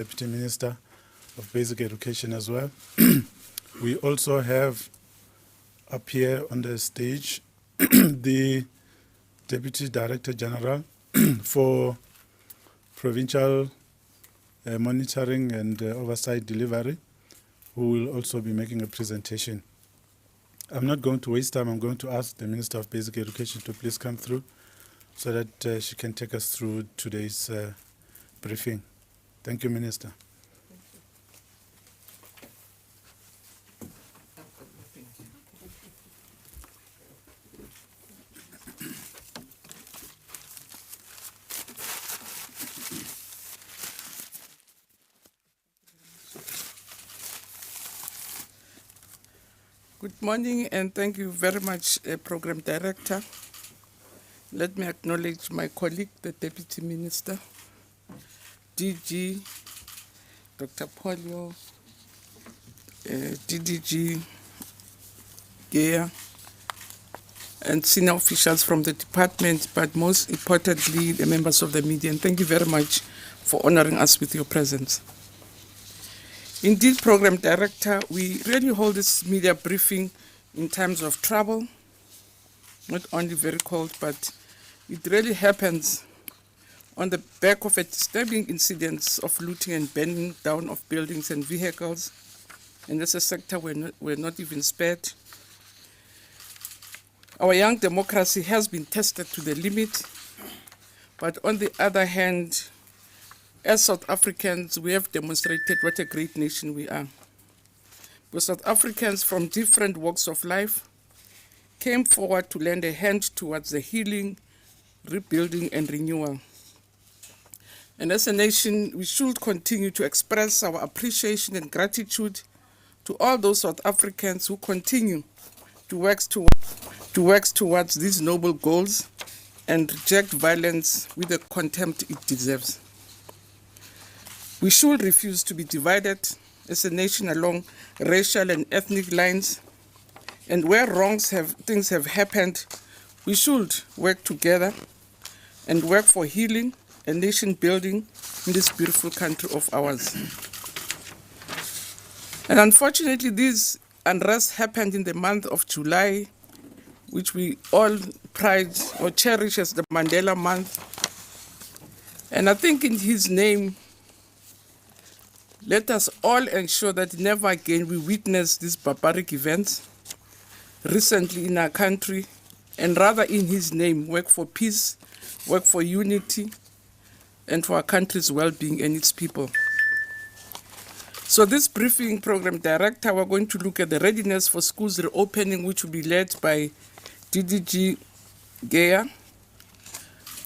Deputy Minister of Basic Education as well. We also have up here on the stage the Deputy Director General for Provincial Monitoring and Oversight Delivery, who will also be making a presentation. I'm not going to waste time. I'm going to ask the Minister of Basic Education to please come through so that she can take us through today's briefing. Thank you, Minister. Good morning and thank you very much, Program Director. Let me acknowledge my colleague, the Deputy Minister, DG, Dr. Polio, DDG, Gea, and senior officials from the department, but most importantly, the members of the media. And thank you very much for honoring us with your presence. Indeed, Program Director, we really hold this media briefing in times of trouble, not only very cold, but it really happens on the back of a disturbing incidents of looting and burning down of buildings and vehicles. And as a sector, we're not even spared. Our young democracy has been tested to the limit, but on the other hand, as South Africans, we have demonstrated what a great nation we are. Because South Africans from different walks of life came forward to lend a hand towards the healing, rebuilding, and renewal. And as a nation, we should continue to express our appreciation and gratitude to all those South Africans who continue to work towards these noble goals and reject violence with the contempt it deserves. We should refuse to be divided as a nation along racial and ethnic lines, and where things have happened, we should work together and work for healing and nation building in this beautiful country of ours. And unfortunately, this unrest happened in the month of July, which we all pride or cherish as the Mandela Month. And I think in his name, let us all ensure that never again we witness these barbaric events recently in our country, and rather in his name work for peace, work for unity, and for our country's well-being and its people. So this briefing, Program Director, we're going to look at the readiness for schools reopening, which will be led by DDG Gea.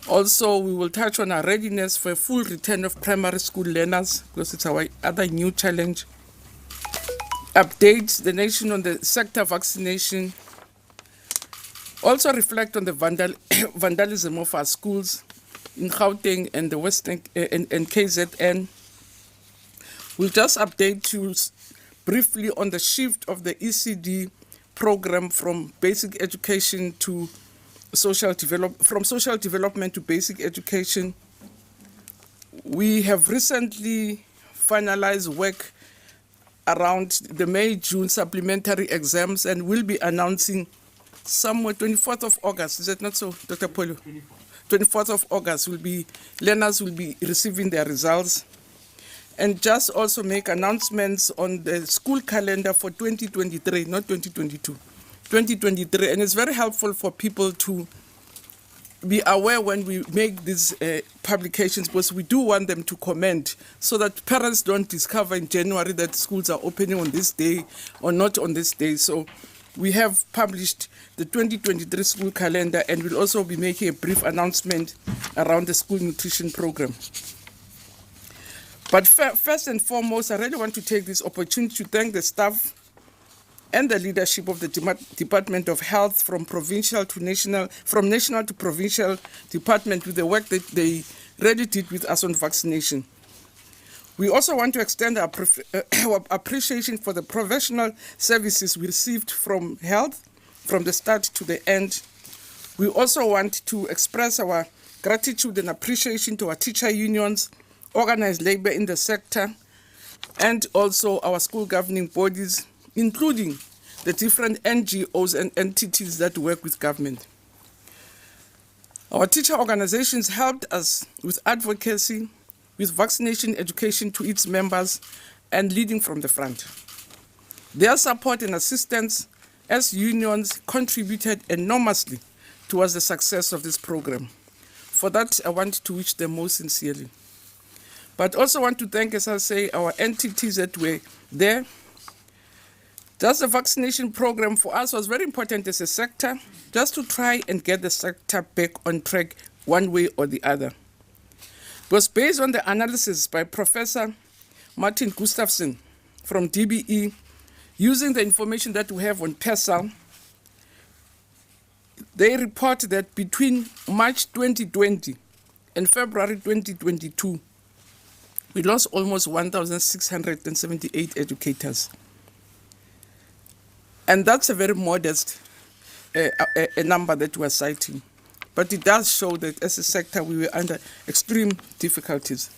Also, we will touch on our readiness for a full return of primary school learners, because it's our other new challenge. Update the nation on the sector vaccination. Also reflect on the vandalism of our schools in Gauteng and the Western and KZN. We'll just update you briefly on the shift of the ECD program from basic education to from social development to basic education. We have recently finalized work around the May-June supplementary exams, and we'll be announcing somewhere 24th of August. Is that not so, Dr. Polio? 24th of August, learners will be receiving their results. And just also make announcements on the school calendar for 2023, not 2022. 2023, and it's very helpful for people to be aware when we make these publications, because we do want them to comment so that parents don't discover in January that schools are opening on this day or not on this day. So we have published the 2023 school calendar, and we'll also be making a brief announcement around the school nutrition program. But first and foremost, I really want to take this opportunity to thank the staff and the leadership of the Department of Health from national to provincial department with the work that they really did with us on vaccination. We also want to extend our appreciation for the professional services we received from health from the start to the end. We also want to express our gratitude and appreciation to our teacher unions organized labor in the sector, and also our school governing bodies, including the different NGOs and entities that work with government. Our teacher organizations helped us with advocacy, with vaccination education to its members, and leading from the front. Their support and assistance as unions contributed enormously towards the success of this program. For that, I want to wish them most sincerely. But also want to thank, as I say, our entities that were there. Just the vaccination program for us was very important as a sector, just to try and get the sector back on track one way or the other. It was based on the analysis by Professor Martin Gustafsson from DBE, using the information that we have on PESAL. They report that between March 2020 and February 2022, we lost almost 1,678 educators. And that's a very modest a number that we're citing. But it does show that as a sector, we were under extreme difficulties.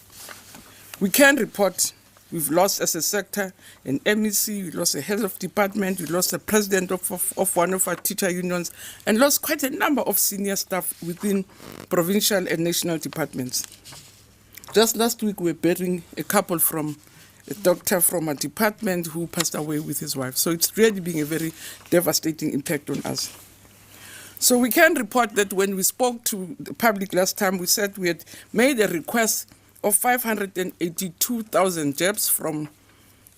We can report we've lost as a sector an MEC, we lost a head of department, we lost the president of one of our teacher unions, and lost quite a number of senior staff within provincial and national departments. Just last week, we were burying a couple from a doctor from a department who passed away with his wife. So it's really been a very devastating impact on us. So we can report that when we spoke to the public last time, we said we had made a request of 582,000 jabs from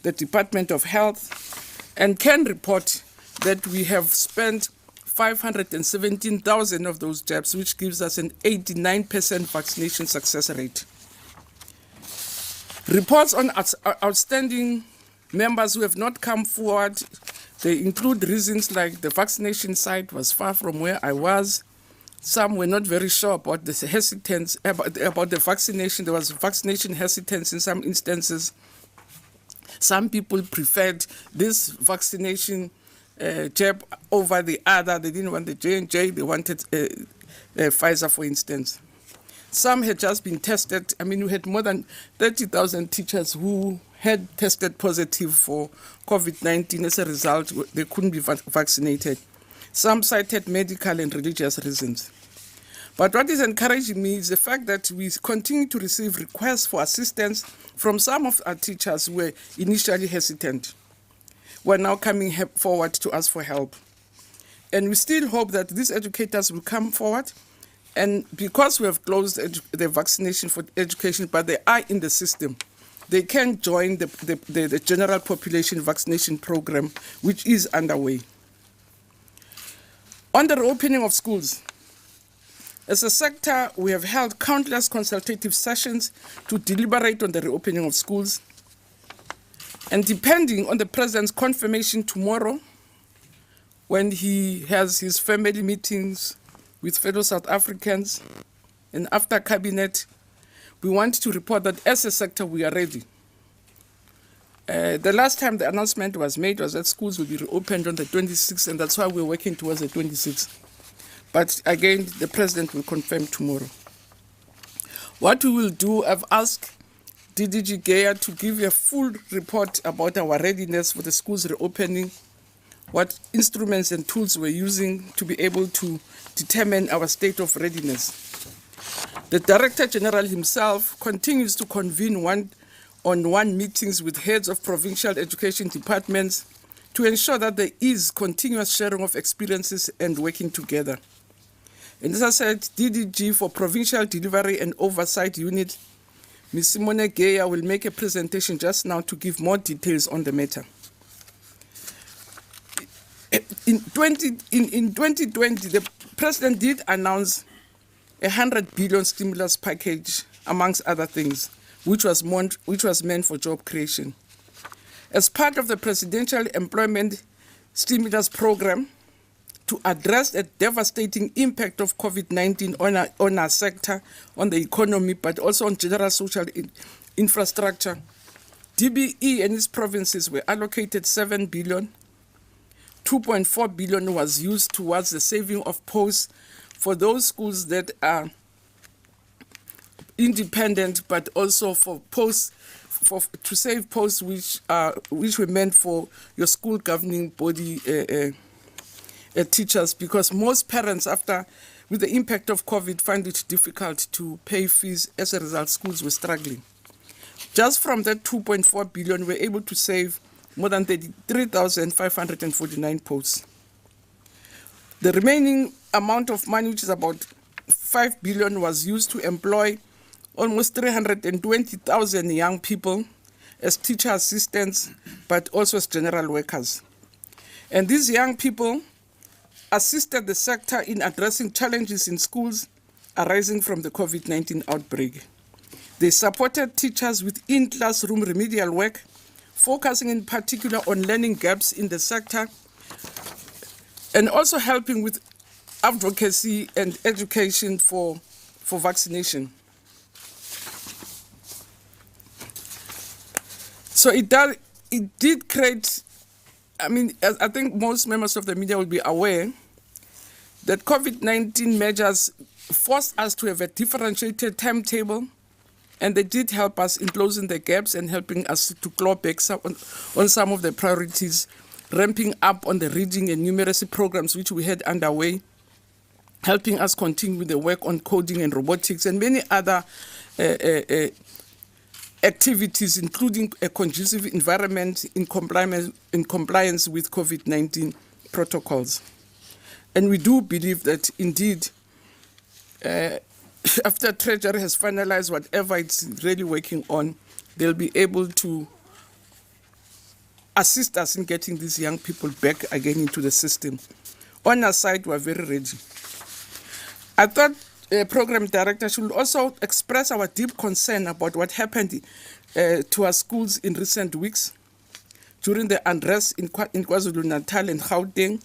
the Department of Health, and can report that we have spent 517,000 of those jabs, which gives us an 89% vaccination success rate. Reports on outstanding members who have not come forward, they include reasons like the vaccination site was far from where I was. Some were not very sure about the hesitance, about the vaccination. There was vaccination hesitance in some instances. Some people preferred this vaccination jab over the other. They didn't want the J&J, they wanted Pfizer, for instance. Some had just been tested. I mean, we had more than 30,000 teachers who had tested positive for COVID-19. As a result, they couldn't be vaccinated. Some cited medical and religious reasons. But what is encouraging me is the fact that we continue to receive requests for assistance from some of our teachers who were initially hesitant, who are now coming forward to ask for help. And we still hope that these educators will come forward. And because we have closed the vaccination for education, but they are in the system, they can join the general population vaccination program, which is underway. On the reopening of schools, as a sector, we have held countless consultative sessions to deliberate on the reopening of schools. And depending on the President's confirmation tomorrow, when he has his family meetings with fellow South Africans, and after Cabinet, we want to report that as a sector, we are ready. The last time the announcement was made was that schools will be reopened on the 26th, and that's why we're working towards the 26th. But again, the President will confirm tomorrow. What we will do, I've asked DDG Geya to give a full report about our readiness for the schools reopening, what instruments and tools we're using to be able to determine our state of readiness. The Director General himself continues to convene one-on-one meetings with heads of provincial education departments to ensure that there is continuous sharing of experiences and working together. And as I said, DDG for Provincial Delivery and Oversight Unit, Ms. Simone Geya will make a presentation just now to give more details on the matter. In 2020, the President did announce a 100 billion stimulus package, amongst other things, which was meant for job creation. As part of the Presidential Employment Stimulus Program, to address the devastating impact of COVID-19 on our sector, on the economy, but also on general social infrastructure, DBE and its provinces were allocated 7 billion. 2.4 billion was used towards the saving of posts for those schools that are independent, but also for posts, to save posts which were meant for your school governing body teachers, because most parents, with the impact of COVID, find it difficult to pay fees. As a result, schools were struggling. Just from that 2.4 billion, we're able to save more than 33,549 posts. The remaining amount of money, which is about 5 billion, was used to employ almost 320,000 young people as teacher assistants, but also as general workers. And these young people assisted the sector in addressing challenges in schools arising from the COVID-19 outbreak. They supported teachers with in-classroom remedial work, focusing in particular on learning gaps in the sector, and also helping with advocacy and education for vaccination. So it did create, I think most members of the media will be aware that COVID-19 measures forced us to have a differentiated timetable, and they did help us in closing the gaps and helping us to claw back on some of the priorities, ramping up on the reading and numeracy programs which we had underway, helping us continue with the work on coding and robotics and many other activities, including a conducive environment in compliance with COVID-19 protocols. And we do believe that indeed, after Treasury has finalized whatever it's really working on, they'll be able to assist us in getting these young people back again into the system. On our side, we're very ready. I thought Program Director should also express our deep concern about what happened to our schools in recent weeks during the unrest in KwaZulu-Natal and Gauteng,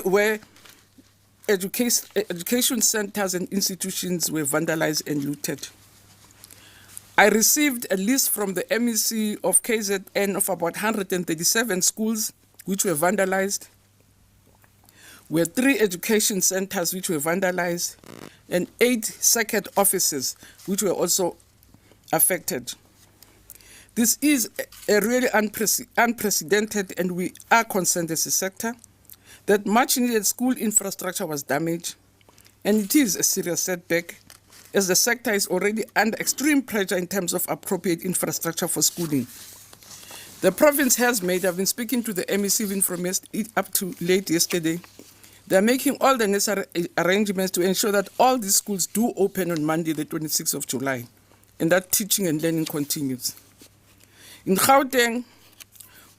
where education centers and institutions were vandalized and looted. I received a list from the MEC of KZN of about 137 schools which were vandalized. We had 3 education centers which were vandalized and 8 circuit offices which were also affected. This is a really unprecedented, and we are concerned as a sector that much needed school infrastructure was damaged, and it is a serious setback as the sector is already under extreme pressure in terms of appropriate infrastructure for schooling. The province has made, I've been speaking to the MEC even from up to late yesterday, they're making all the necessary arrangements to ensure that all these schools do open on Monday, the 26th of July, and that teaching and learning continues. In Gauteng,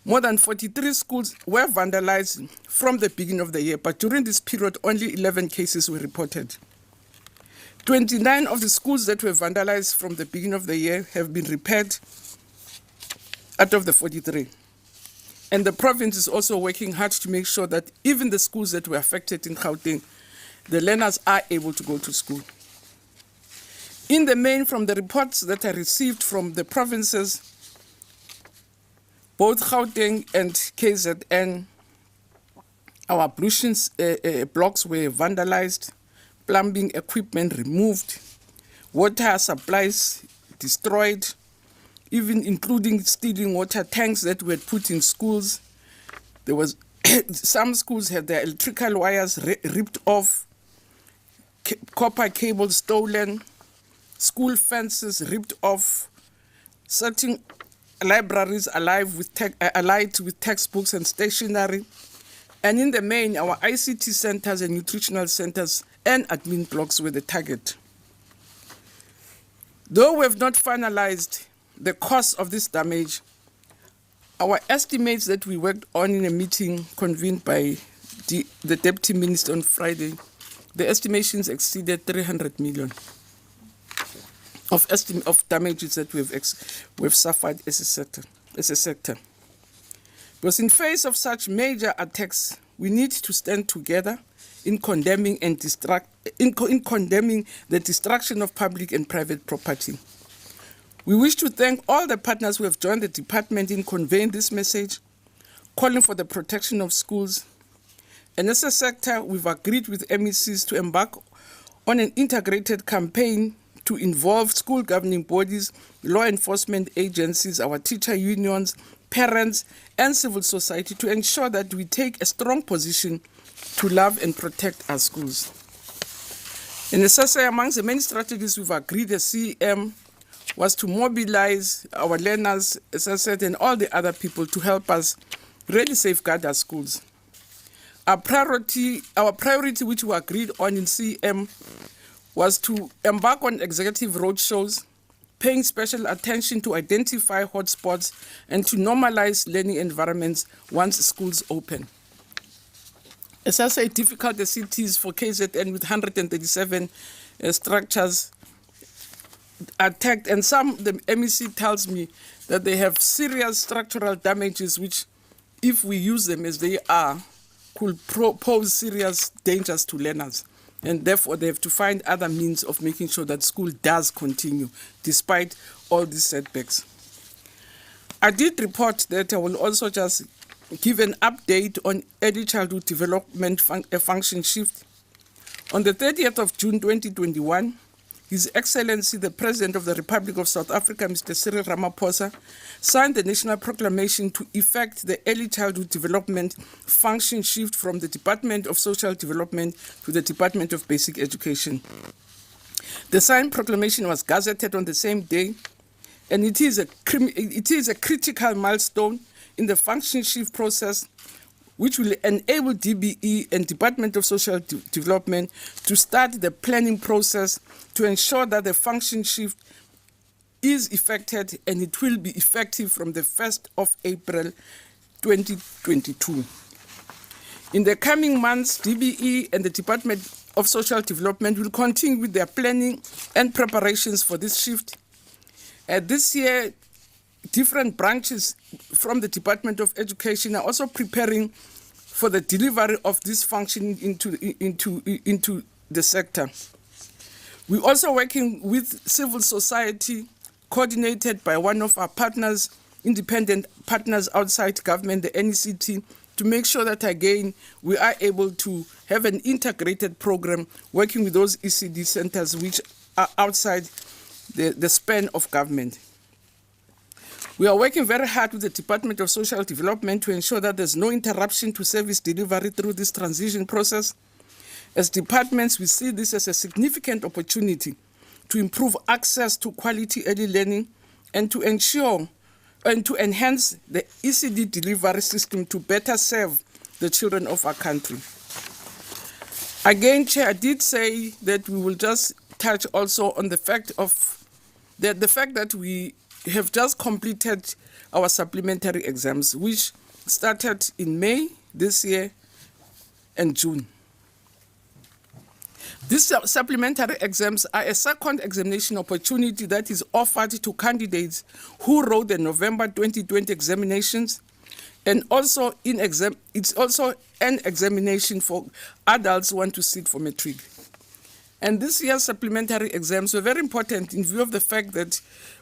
more than 43 schools were vandalized from the beginning of the year, but during this period, only 11 cases were reported. 29 of the schools that were vandalized from the beginning of the year have been repaired out of the 43. And the province is also working hard to make sure that even the schools that were affected in Gauteng, the learners are able to go to school. In the main, from the reports that I received from the provinces, both Gauteng and KZN, our ablutions blocks were vandalized, plumbing equipment removed, water supplies destroyed, even including stealing water tanks that were put in schools. There was some schools had their electrical wires ripped off, copper cables stolen, school fences ripped off, certain libraries alight with textbooks and stationery. And in the main, our ICT centers and nutritional centers and admin blocks were the target. Though we have not finalized the cost of this damage, our estimates that we worked on in a meeting convened by the Deputy Minister on Friday, the estimations exceeded 300 million of damages that we've suffered as a sector. Because in face of such major attacks, we need to stand together in condemning the destruction of public and private property. We wish to thank all the partners who have joined the department in conveying this message, calling for the protection of schools. And as a sector, we've agreed with MECs to embark on an integrated campaign to involve school governing bodies, law enforcement agencies, our teacher unions, parents, and civil society to ensure that we take a strong position to love and protect our schools. And as I say, amongst the many strategies we've agreed as CEM was to mobilize our learners, as I said, and all the other people to help us really safeguard our schools. Our priority which we agreed on in CEM was to embark on executive roadshows, paying special attention to identify hotspots and to normalize learning environments once schools open. As I say, difficult as it is for KZN with 137 structures attacked, and the MEC tells me that they have serious structural damages which, if we use them as they are, could pose serious dangers to learners. And therefore, they have to find other means of making sure that school does continue, despite all these setbacks. I did report that I will also just give an update on early childhood development function shift. On the 30th of June 2021, His Excellency, the President of the Republic of South Africa, Mr. Cyril Ramaphosa, signed the national proclamation to effect the early childhood development function shift from the Department of Social Development to the Department of Basic Education. The signed proclamation was gazetted on the same day, and it is a critical milestone in the function shift process, which will enable DBE and Department of Social Development to start the planning process to ensure that the function shift is effected, and it will be effective from the 1st of April 2022. In the coming months, DBE and the Department of Social Development will continue with their planning and preparations for this shift. This year, different branches from the Department of Education are also preparing for the delivery of this function into the sector. We're also working with civil society, coordinated by one of our partners, independent partners outside government, the NECT, to make sure that, again, we are able to have an integrated program working with those ECD centers which are outside the span of government. We are working very hard with the Department of Social Development to ensure that there's no interruption to service delivery through this transition process. As departments, we see this as a significant opportunity to improve access to quality early learning and to ensure and to enhance the ECD delivery system to better serve the children of our country. Again, Chair, I did say that we will just touch also on the fact that we have just completed our supplementary exams, which started in May this year and June. These supplementary exams are a second examination opportunity that is offered to candidates who wrote the November 2020 examinations, and also it's also an examination for adults who want to sit for matric. And this year's supplementary exams were very important in view of the fact that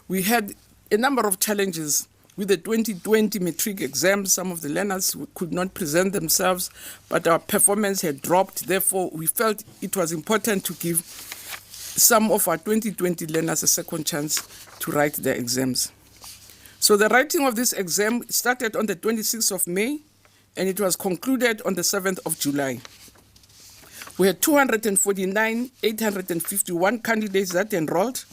we had a number of challenges with the 2020 matric exams. Some of the learners could not present themselves, but our performance had dropped. Therefore, we felt it was important to give some of our 2020 learners a second chance to write their exams. So the writing of this exam started on the 26th of May, and it was concluded on the 7th of July. We had 249,851 candidates that enrolled,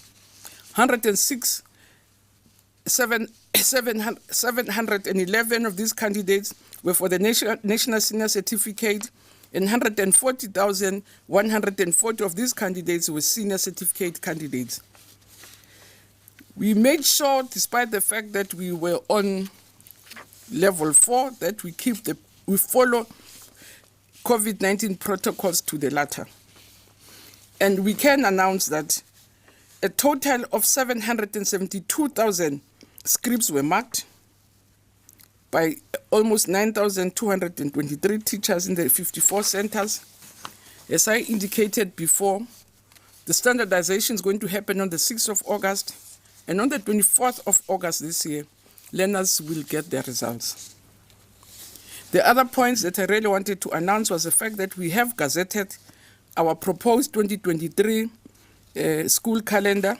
711 of these candidates were for the National Senior Certificate, and 140,140 of these candidates were senior certificate candidates. We made sure, despite the fact that we were on level 4, that we follow COVID-19 protocols to the latter. And we can announce that a total of 772,000 scripts were marked by almost 9,223 teachers in the 54 centers. As I indicated before, the standardization is going to happen on the 6th of August, and on the 24th of August this year, learners will get their results. The other points that I really wanted to announce was the fact that we have gazetted our proposed 2023 school calendar.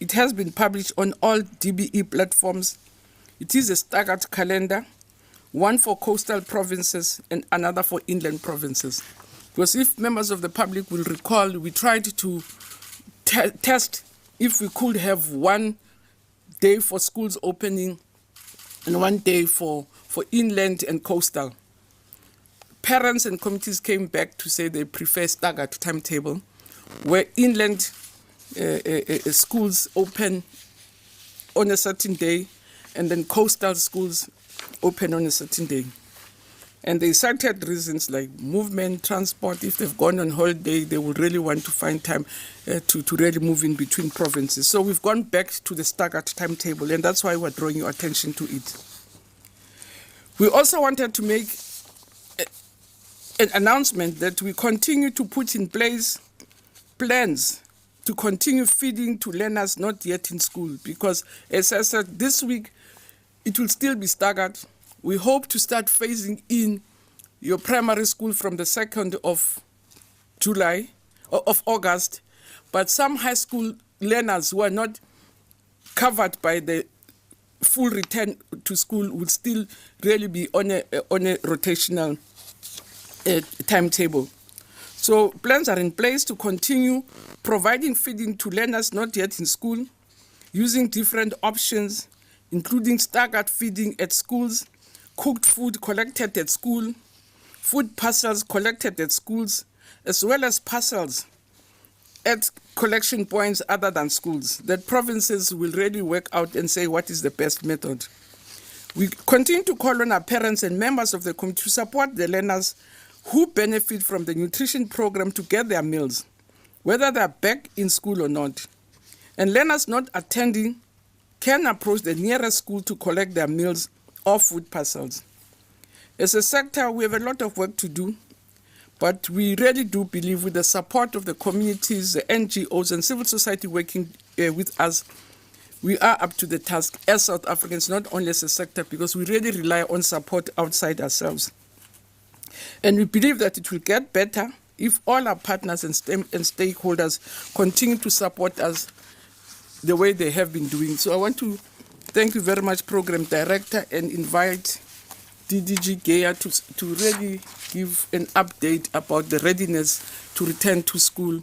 It has been published on all DBE platforms. It is a staggered calendar, one for coastal provinces and another for inland provinces. Because if members of the public will recall, we tried to test if we could have one day for schools opening and one day for inland and coastal. Parents and committees came back to say they prefer staggered timetable, where inland schools open on a certain day and then coastal schools open on a certain day. And they cited reasons like movement, transport. If they've gone on holiday, they will really want to find time to really move in between provinces. So we've gone back to the staggered timetable, and that's why we're drawing your attention to it. We also wanted to make an announcement that we continue to put in place plans to continue feeding to learners not yet in school, because as I said, this week it will still be staggered. We hope to start phasing in your primary school from the 2nd of August, but some high school learners who are not covered by the full return to school will still really be on a rotational timetable. So plans are in place to continue providing feeding to learners not yet in school, using different options, including staggered feeding at schools, cooked food collected at school, food parcels collected at schools, as well as parcels at collection points other than schools, that provinces will really work out and say what is the best method. We continue to call on our parents and members of the community to support the learners who benefit from the nutrition program to get their meals, whether they are back in school or not. And learners not attending can approach the nearest school to collect their meals or food parcels. As a sector, we have a lot of work to do, but we really do believe with the support of the communities, the NGOs, and civil society working with us, we are up to the task as South Africans, not only as a sector, because we really rely on support outside ourselves. And we believe that it will get better if all our partners and stakeholders continue to support us the way they have been doing. So I want to thank you very much, Program Director, and invite DDG Geya to really give an update about the readiness to return to school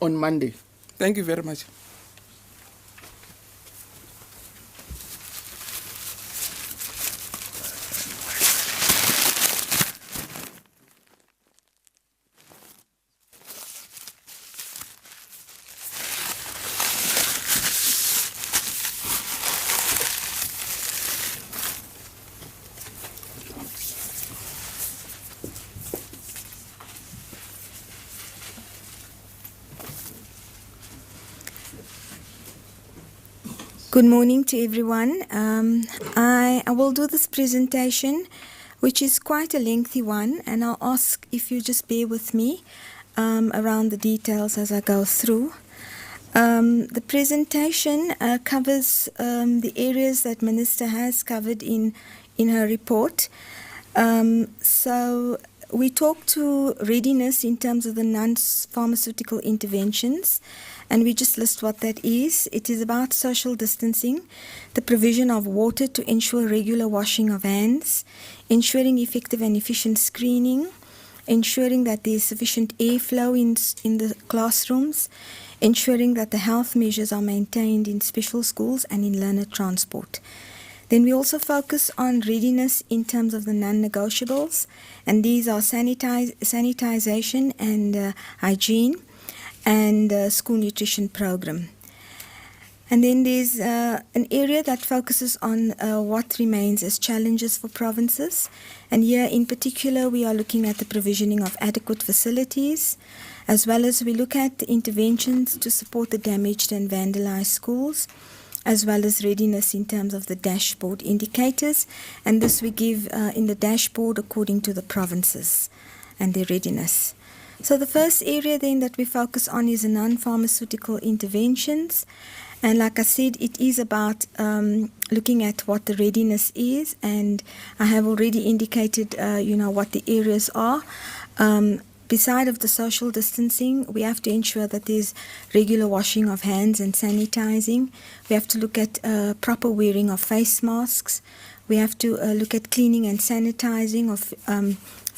on Monday. Thank you very much. Good morning to everyone. I will do this presentation, which is quite a lengthy one, and I'll ask if you just bear with me around the details as I go through. The presentation covers the areas that Minister has covered in her report. So we talk to readiness in terms of the non-pharmaceutical interventions, and we just list what that is. It is about social distancing, the provision of water to ensure regular washing of hands, ensuring effective and efficient screening, ensuring that there is sufficient airflow in the classrooms, ensuring that the health measures are maintained in special schools and in learner transport. Then we also focus on readiness in terms of the non-negotiables, and these are sanitization and hygiene, and school nutrition program. And then there's an area that focuses on what remains as challenges for provinces. And here in particular, we are looking at the provisioning of adequate facilities, as well as we look at interventions to support the damaged and vandalized schools, as well as readiness in terms of the dashboard indicators. And this we give in the dashboard according to the provinces and their readiness. So the first area then that we focus on is the non-pharmaceutical interventions. And like I said, it is about looking at what the readiness is, and I have already indicated, what the areas are. beside of the social distancing, we have to ensure that there's regular washing of hands and sanitizing. We have to look at proper wearing of face masks. We have to look at cleaning and sanitizing of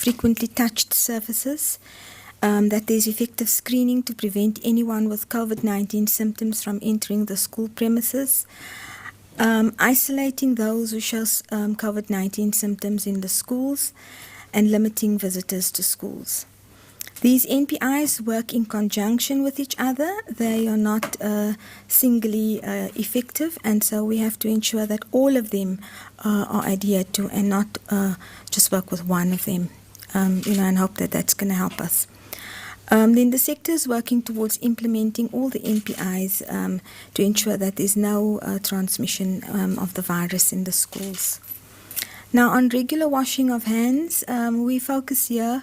frequently touched surfaces. That there's effective screening to prevent anyone with COVID-19 symptoms from entering the school premises. Isolating those who show COVID-19 symptoms in the schools, and limiting visitors to schools. These NPIs work in conjunction with each other. They are not singly effective, and so we have to ensure that all of them are adhered to and not just work with one of them, and hope that that's going to help us. Then the sector is working towards implementing all the NPIs to ensure that there's no transmission of the virus in the schools. Now, on regular washing of hands, we focus here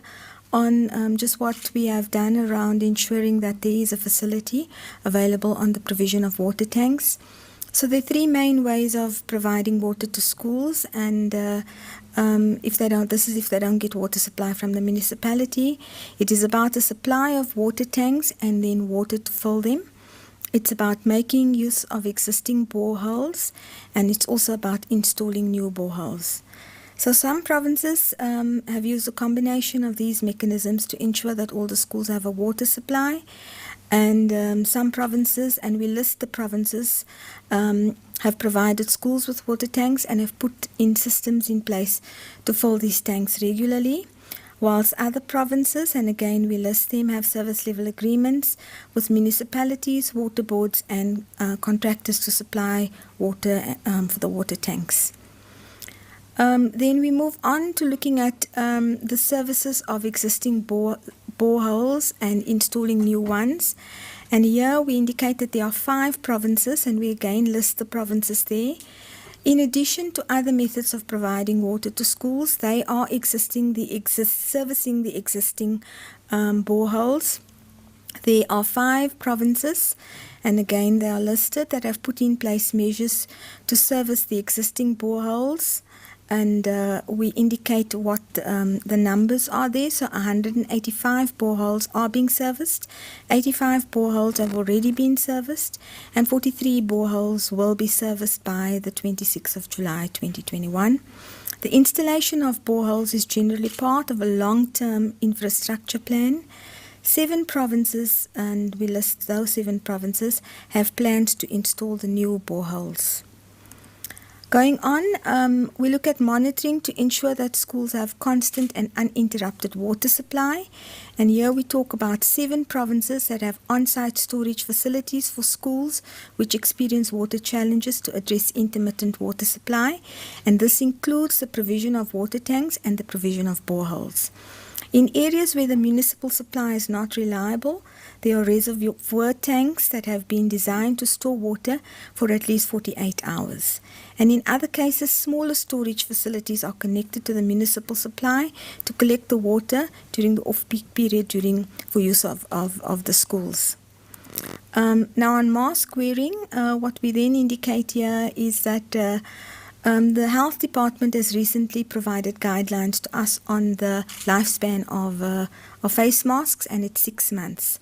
on just what we have done around ensuring that there is a facility available on the provision of water tanks. So there are three main ways of providing water to schools, and if they don't get water supply from the municipality, it is about the supply of water tanks and then water to fill them. It's about making use of existing boreholes, and it's also about installing new boreholes. So some provinces have used a combination of these mechanisms to ensure that all the schools have a water supply, and some provinces, and we list the provinces, have provided schools with water tanks and have put in systems in place to fill these tanks regularly, whilst other provinces, and again we list them, have service level agreements with municipalities, water boards, and contractors to supply water for the water tanks. Then we move on to looking at the services of existing boreholes and installing new ones. And here we indicate that there are 5 provinces, and we again list the provinces there. In addition to other methods of providing water to schools, they are servicing the existing boreholes. There are 5 provinces, and again they are listed, that have put in place measures to service the existing boreholes. And we indicate what the numbers are there. So 185 boreholes are being serviced, 85 boreholes have already been serviced, and 43 boreholes will be serviced by the 26th of July 2021. The installation of boreholes is generally part of a long-term infrastructure plan. 7 provinces, and we list those 7 provinces, have plans to install the new boreholes. Going on, we look at monitoring to ensure that schools have constant and uninterrupted water supply. And here we talk about 7 provinces that have on-site storage facilities for schools which experience water challenges to address intermittent water supply. And this includes the provision of water tanks and the provision of boreholes. In areas where the municipal supply is not reliable, there are reservoir tanks that have been designed to store water for at least 48 hours. And in other cases, smaller storage facilities are connected to the municipal supply to collect the water during the off-peak period for use of the schools. Now on mask wearing, what we then indicate here is that the Health Department has recently provided guidelines to us on the lifespan of face masks, and it's 6 months.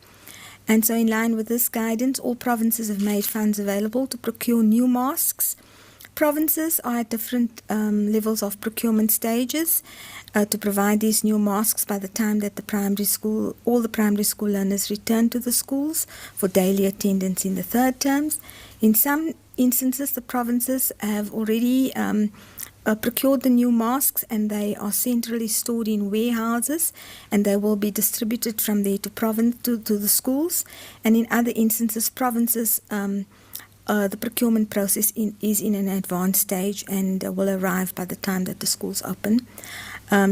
And so in line with this guidance, all provinces have made funds available to procure new masks. Provinces are at different levels of procurement stages to provide these new masks by the time that all the primary school learners return to the schools for daily attendance in the 3rd terms. In some instances, the provinces have already procured the new masks, and they are centrally stored in warehouses, and they will be distributed from there to the schools. And in other instances, provinces, the procurement process is in an advanced stage and will arrive by the time that the schools open.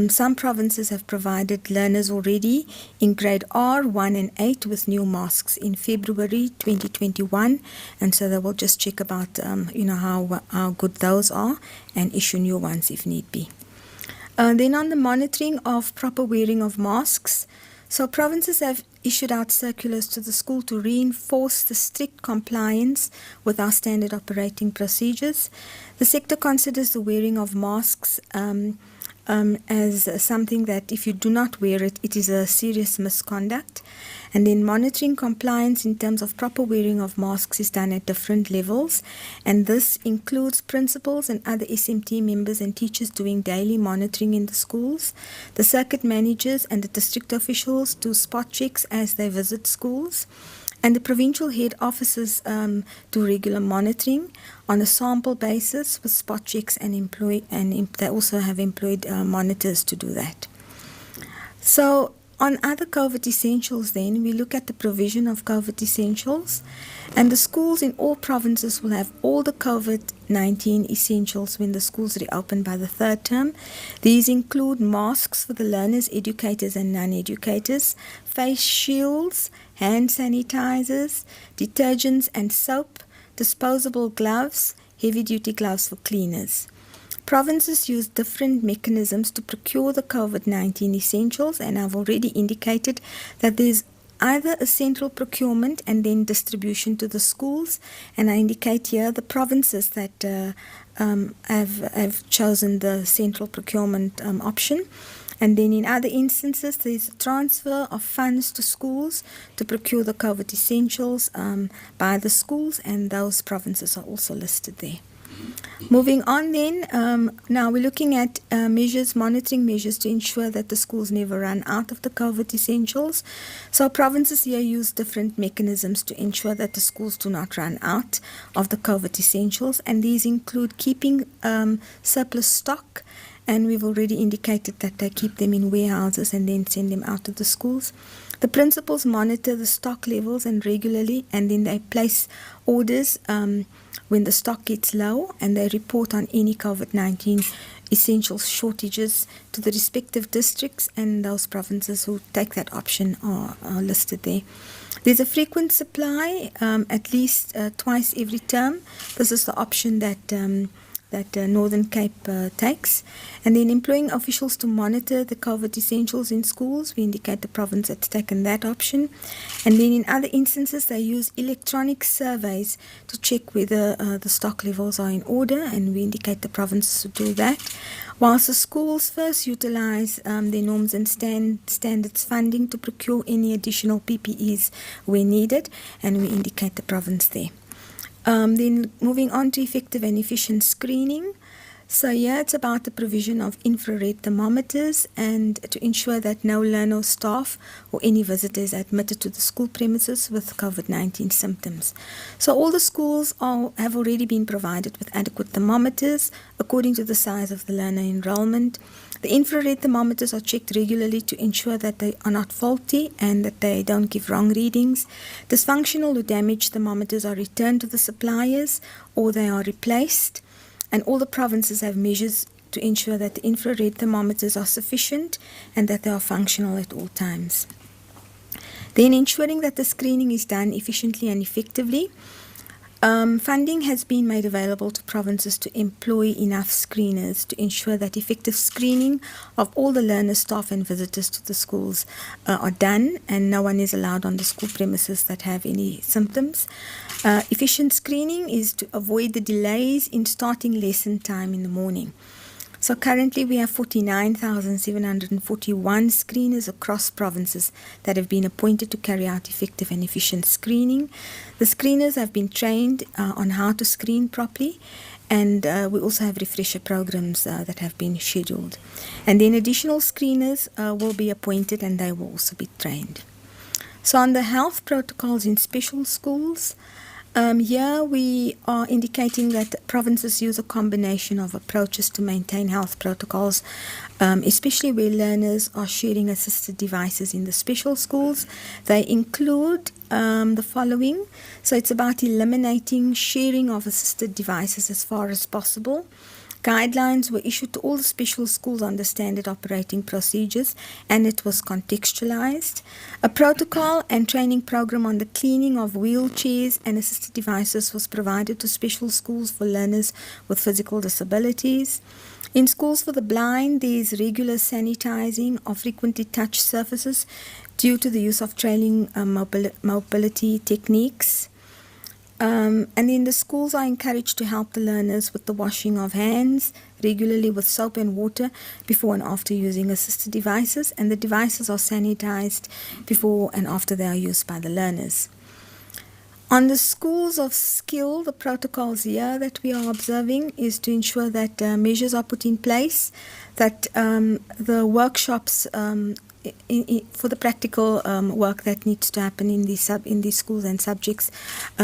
Some provinces have provided learners already in grade R, 1 and 8 with new masks in February 2021, and so they will just check about how good those are and issue new ones if need be. Then on the monitoring of proper wearing of masks, so provinces have issued out circulars to the school to reinforce the strict compliance with our standard operating procedures. The sector considers the wearing of masks as something that if you do not wear it, it is a serious misconduct. And then monitoring compliance in terms of proper wearing of masks is done at different levels. And this includes principals and other SMT members and teachers doing daily monitoring in the schools. The circuit managers and the district officials do spot checks as they visit schools. And the provincial head officers do regular monitoring on a sample basis with spot checks, and they also have employed monitors to do that. So on other COVID essentials then, we look at the provision of COVID essentials, and the schools in all provinces will have all the COVID-19 essentials when the schools reopen by the third term. These include masks for the learners, educators and non-educators, face shields, hand sanitizers, detergents and soap, disposable gloves, heavy-duty gloves for cleaners. Provinces use different mechanisms to procure the COVID-19 essentials, and I've already indicated that there's either a central procurement and then distribution to the schools, and I indicate here the provinces that have chosen the central procurement option. And then in other instances, there's a transfer of funds to schools to procure the COVID essentials by the schools, and those provinces are also listed there. Moving on then, now we're looking at monitoring measures to ensure that the schools never run out of the COVID essentials. So provinces here use different mechanisms to ensure that the schools do not run out of the COVID essentials, and these include keeping surplus stock, and we've already indicated that they keep them in warehouses and then send them out to the schools. The principals monitor the stock levels and regularly, and then they place orders when the stock gets low, and they report on any COVID-19 essential shortages to the respective districts, and those provinces who take that option are listed there. There's a frequent supply at least twice every term. This is the option that Northern Cape takes. And then employing officials to monitor the COVID essentials in schools, we indicate the province that's taken that option. And then in other instances, they use electronic surveys to check whether the stock levels are in order, and we indicate the provinces to do that. Whilst the schools first utilize their norms and standards funding to procure any additional PPEs where needed, and we indicate the province there. Then moving on to effective and efficient screening. So here it's about the provision of infrared thermometers, and to ensure that no learner, staff or any visitor is admitted to the school premises with COVID-19 symptoms. So all the schools have already been provided with adequate thermometers according to the size of the learner enrollment. The infrared thermometers are checked regularly to ensure that they are not faulty and that they don't give wrong readings. Dysfunctional or damaged thermometers are returned to the suppliers or they are replaced. And all the provinces have measures to ensure that the infrared thermometers are sufficient and that they are functional at all times. Then ensuring that the screening is done efficiently and effectively. Funding has been made available to provinces to employ enough screeners to ensure that effective screening of all the learners, staff and visitors to the schools are done, and no one is allowed on the school premises that have any symptoms. Efficient screening is to avoid the delays in starting lesson time in the morning. So currently we have 49,741 screeners across provinces that have been appointed to carry out effective and efficient screening. The screeners have been trained on how to screen properly, and we also have refresher programs that have been scheduled. And then additional screeners will be appointed, and they will also be trained. So on the health protocols in special schools, here we are indicating that provinces use a combination of approaches to maintain health protocols, especially where learners are sharing assisted devices in the special schools. They include the following. So it's about eliminating sharing of assisted devices as far as possible. Guidelines were issued to all the special schools on the standard operating procedures, and it was contextualized. A protocol and training program on the cleaning of wheelchairs and assisted devices was provided to special schools for learners with physical disabilities. In schools for the blind, there is regular sanitizing of frequently touched surfaces due to the use of trailing mobility techniques. And then the schools are encouraged to help the learners with the washing of hands regularly with soap and water before and after using assisted devices, and the devices are sanitized before and after they are used by the learners. On the schools of skill, the protocols here that we are observing is to ensure that measures are put in place, that the workshops for the practical work that needs to happen in these schools and subjects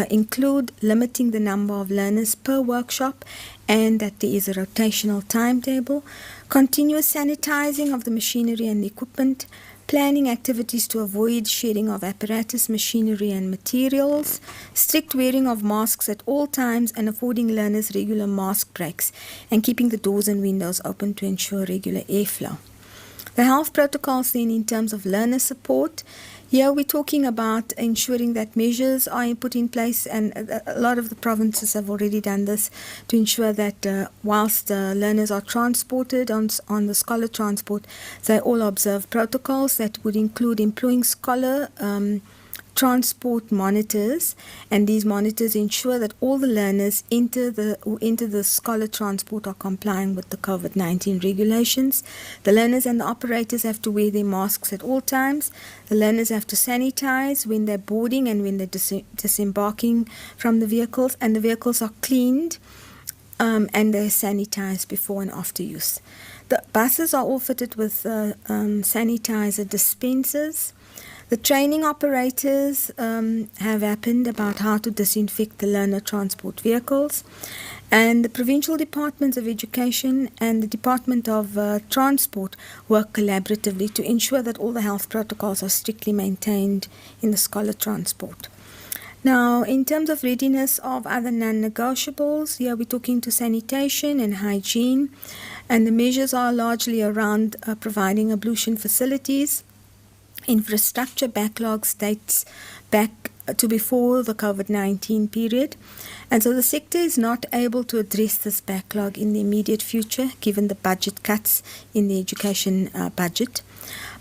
include limiting the number of learners per workshop, and that there is a rotational timetable, continuous sanitizing of the machinery and the equipment, planning activities to avoid sharing of apparatus, machinery and materials, strict wearing of masks at all times and affording learners regular mask breaks, and keeping the doors and windows open to ensure regular airflow. The health protocols then in terms of learner support. Here we're talking about ensuring that measures are put in place, and a lot of the provinces have already done this to ensure that whilst learners are transported on the scholar transport, they all observe protocols that would include employing scholar transport monitors, and these monitors ensure that all the learners who enter the scholar transport are complying with the COVID-19 regulations. The learners and the operators have to wear their masks at all times. The learners have to sanitize when they're boarding and when they're disembarking from the vehicles, and the vehicles are cleaned and they're sanitized before and after use. The buses are all fitted with sanitizer dispensers. The training operators have happened about how to disinfect the learner transport vehicles, and the Provincial Departments of Education and the Department of Transport work collaboratively to ensure that all the health protocols are strictly maintained in the scholar transport. Now, in terms of readiness of other non-negotiables, here we're talking to sanitation and hygiene, and the measures are largely around providing ablution facilities. Infrastructure backlog dates back to before the COVID-19 period, and so the sector is not able to address this backlog in the immediate future given the budget cuts in the education budget.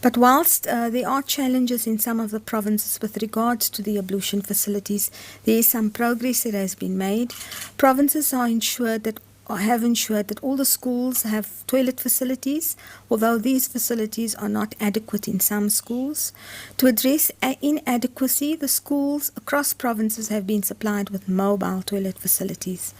But whilst there are challenges in some of the provinces with regards to the ablution facilities, there is some progress that has been made. Provinces have ensured that all the schools have toilet facilities, although these facilities are not adequate in some schools. To address inadequacy, the schools across provinces have been supplied with mobile toilet facilities.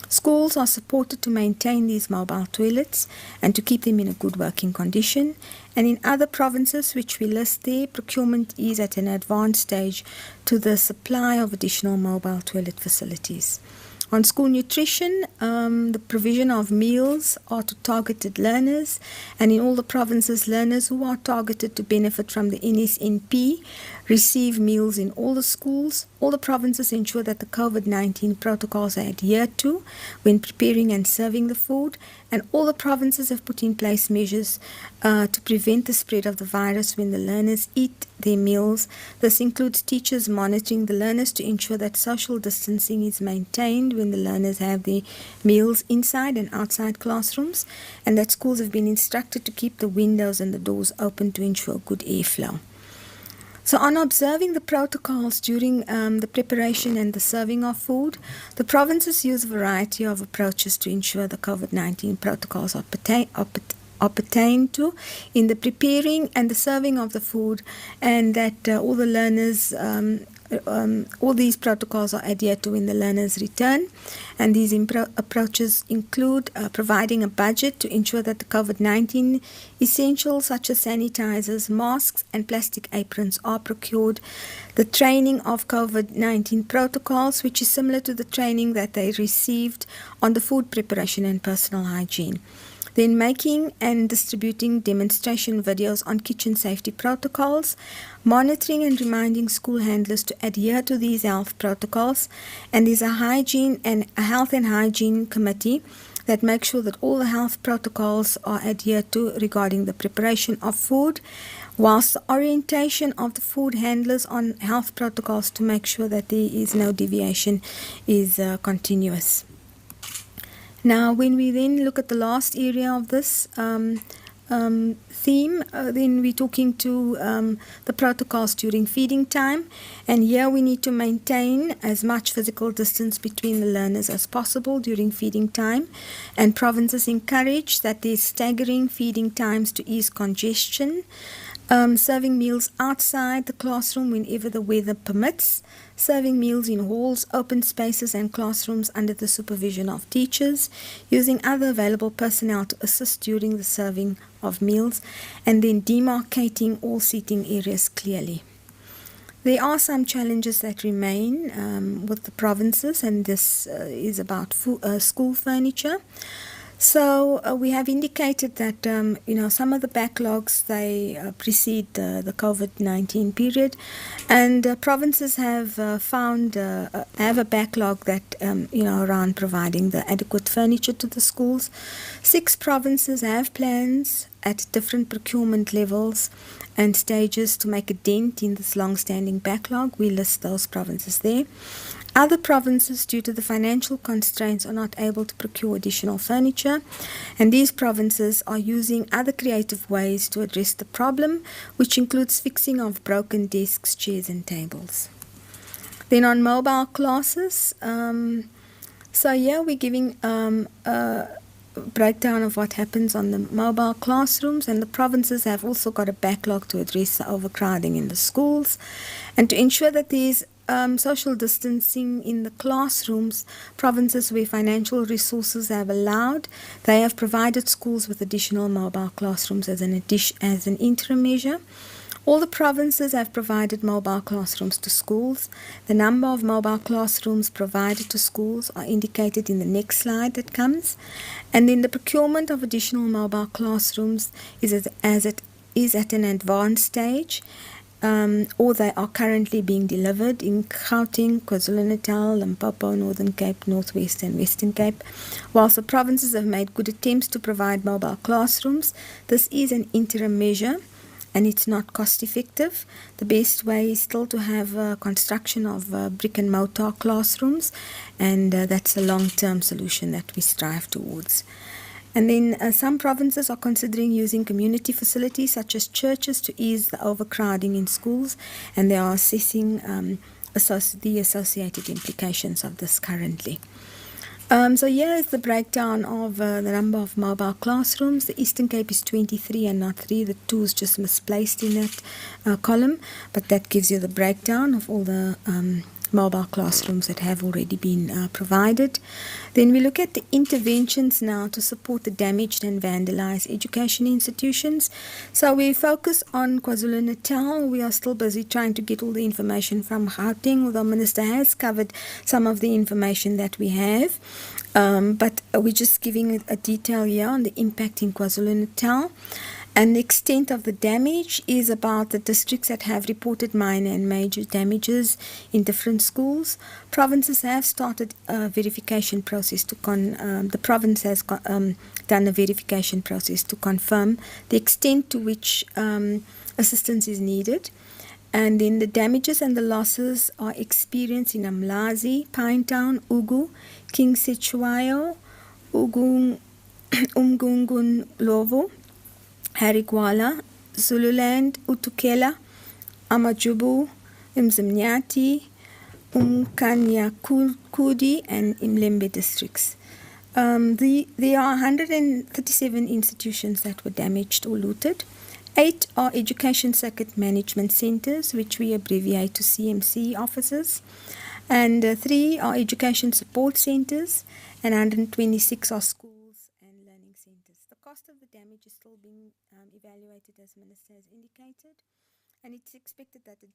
Schools are supported to maintain these mobile toilets and to keep them in a good working condition. And in other provinces, which we list there, procurement is at an advanced stage to the supply of additional mobile toilet facilities. On school nutrition, the provision of meals are to targeted learners, and in all the provinces, learners who are targeted to benefit from the NSNP receive meals in all the schools. All the provinces ensure that the COVID-19 protocols are adhered to when preparing and serving the food, and all the provinces have put in place measures to prevent the spread of the virus when the learners eat their meals. This includes teachers monitoring the learners to ensure that social distancing is maintained when the learners have their meals inside and outside classrooms, and that schools have been instructed to keep the windows and the doors open to ensure good airflow. So on observing the protocols during the preparation and the serving of food, the provinces use a variety of approaches to ensure the COVID-19 protocols are pertained to in the preparing and the serving of the food, and that all the learners, all these protocols are adhered to when the learners return. And these approaches include providing a budget to ensure that the COVID-19 essentials such as sanitizers, masks and plastic aprons are procured. The training of COVID-19 protocols, which is similar to the training that they received on the food preparation and personal hygiene. Then making and distributing demonstration videos on kitchen safety protocols, monitoring and reminding school handlers to adhere to these health protocols, and there's a health and hygiene committee that makes sure that all the health protocols are adhered to regarding the preparation of food, whilst the orientation of the food handlers on health protocols to make sure that there is no deviation is continuous. Now, when we then look at the last area of this theme, then we're talking to the protocols during feeding time. And here we need to maintain as much physical distance between the learners as possible during feeding time. And provinces encourage that there's staggering feeding times to ease congestion. Serving meals outside the classroom whenever the weather permits, serving meals in halls, open spaces and classrooms under the supervision of teachers, using other available personnel to assist during the serving of meals, and then demarcating all seating areas clearly. There are some challenges that remain with the provinces, and this is about school furniture. So we have indicated that some of the backlogs, they precede the COVID-19 period, and provinces have found have a backlog that around providing the adequate furniture to the schools. 6 provinces have plans at different procurement levels and stages to make a dent in this long-standing backlog. We list those provinces there. Other provinces, due to the financial constraints, are not able to procure additional furniture, and these provinces are using other creative ways to address the problem, which includes fixing of broken desks, chairs and tables. Then on mobile classes, so here we're giving a breakdown of what happens on the mobile classrooms, and the provinces have also got a backlog to address the overcrowding in the schools, and to ensure that there's social distancing in the classrooms. Provinces where financial resources have allowed, they have provided schools with additional mobile classrooms as an interim measure. All the provinces have provided mobile classrooms to schools. The number of mobile classrooms provided to schools are indicated in the next slide that comes. And then the procurement of additional mobile classrooms is at an advanced stage. Or they are currently being delivered in Gauteng, KwaZulu-Natal, Limpopo, Northern Cape, North West and Western Cape. Whilst the provinces have made good attempts to provide mobile classrooms, this is an interim measure and it's not cost effective. The best way is still to have construction of brick and mortar classrooms, and that's a long-term solution that we strive towards. And then some provinces are considering using community facilities such as churches to ease the overcrowding in schools, and they are assessing the associated implications of this currently. So here is the breakdown of the number of mobile classrooms. The Eastern Cape is 23 and not 3. The 2 is just misplaced in that column, but that gives you the breakdown of all the mobile classrooms that have already been provided. Then we look at the interventions now to support the damaged and vandalized education institutions. So we focus on KwaZulu-Natal. We are still busy trying to get all the information from Gauteng, although Minister has covered some of the information that we have. But we're just giving a detail here on the impact in KwaZulu-Natal. And the extent of the damage is about the districts that have reported minor and major damages in different schools. Provinces have started a verification process the province has done a verification process to confirm the extent to which assistance is needed. And then the damages and the losses are experienced in Umlazi, Pinetown, Ugu, King Sechwayo, Umgungun Lovo, Harigwala, Zululand, Utukela, Amajubu, Mzimnyati, Umkanyakudi, and Imlembe districts. There are 137 institutions that were damaged or looted. 8 are education circuit management centers, which we abbreviate to CMC offices. And 3 are education support centers, and 126 are schools and learning centers. The cost of the damage is still being evaluated, as Minister has indicated, and it's expected that the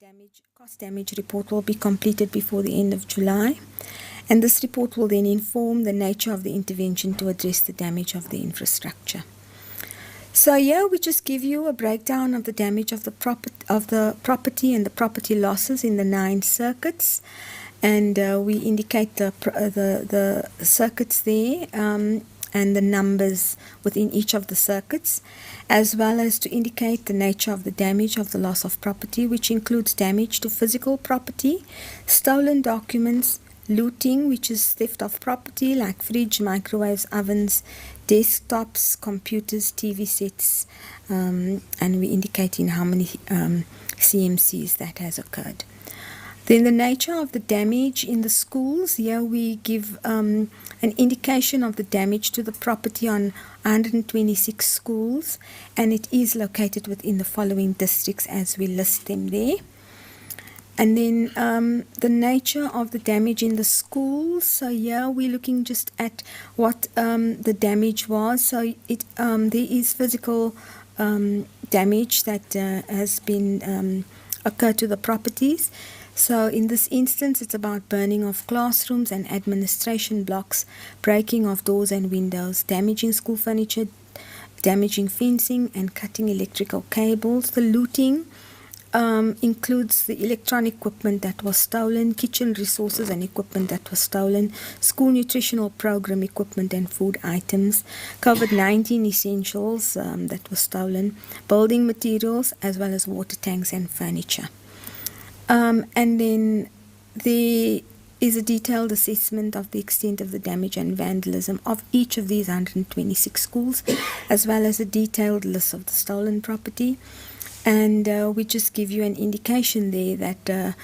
cost damage report will be completed before the end of July, and this report will then inform the nature of the intervention to address the damage of the infrastructure. So here we just give you a breakdown of the damage of the property and the property losses in the 9 circuits, and we indicate the circuits there and the numbers within each of the circuits, as well as to indicate the nature of the damage of the loss of property, which includes damage to physical property, stolen documents, looting, which is theft of property like fridge, microwaves, ovens, desktops, computers, TV sets, and we're indicating how many CMCs that has occurred. Then the nature of the damage in the schools. Here we give an indication of the damage to the property on 126 schools, and it is located within the following districts as we list them there. And then the nature of the damage in the schools. So here we're looking just at what the damage was. So there is physical damage that has been occurred to the properties. So in this instance, it's about burning of classrooms and administration blocks, breaking of doors and windows, damaging school furniture, damaging fencing, and cutting electrical cables. The looting includes the electronic equipment that was stolen, kitchen resources and equipment that was stolen, school nutritional program equipment and food items, COVID-19 essentials that was stolen, building materials, as well as water tanks and furniture. And then there is a detailed assessment of the extent of the damage and vandalism of each of these 126 schools, as well as a detailed list of the stolen property. And we just give you an indication there that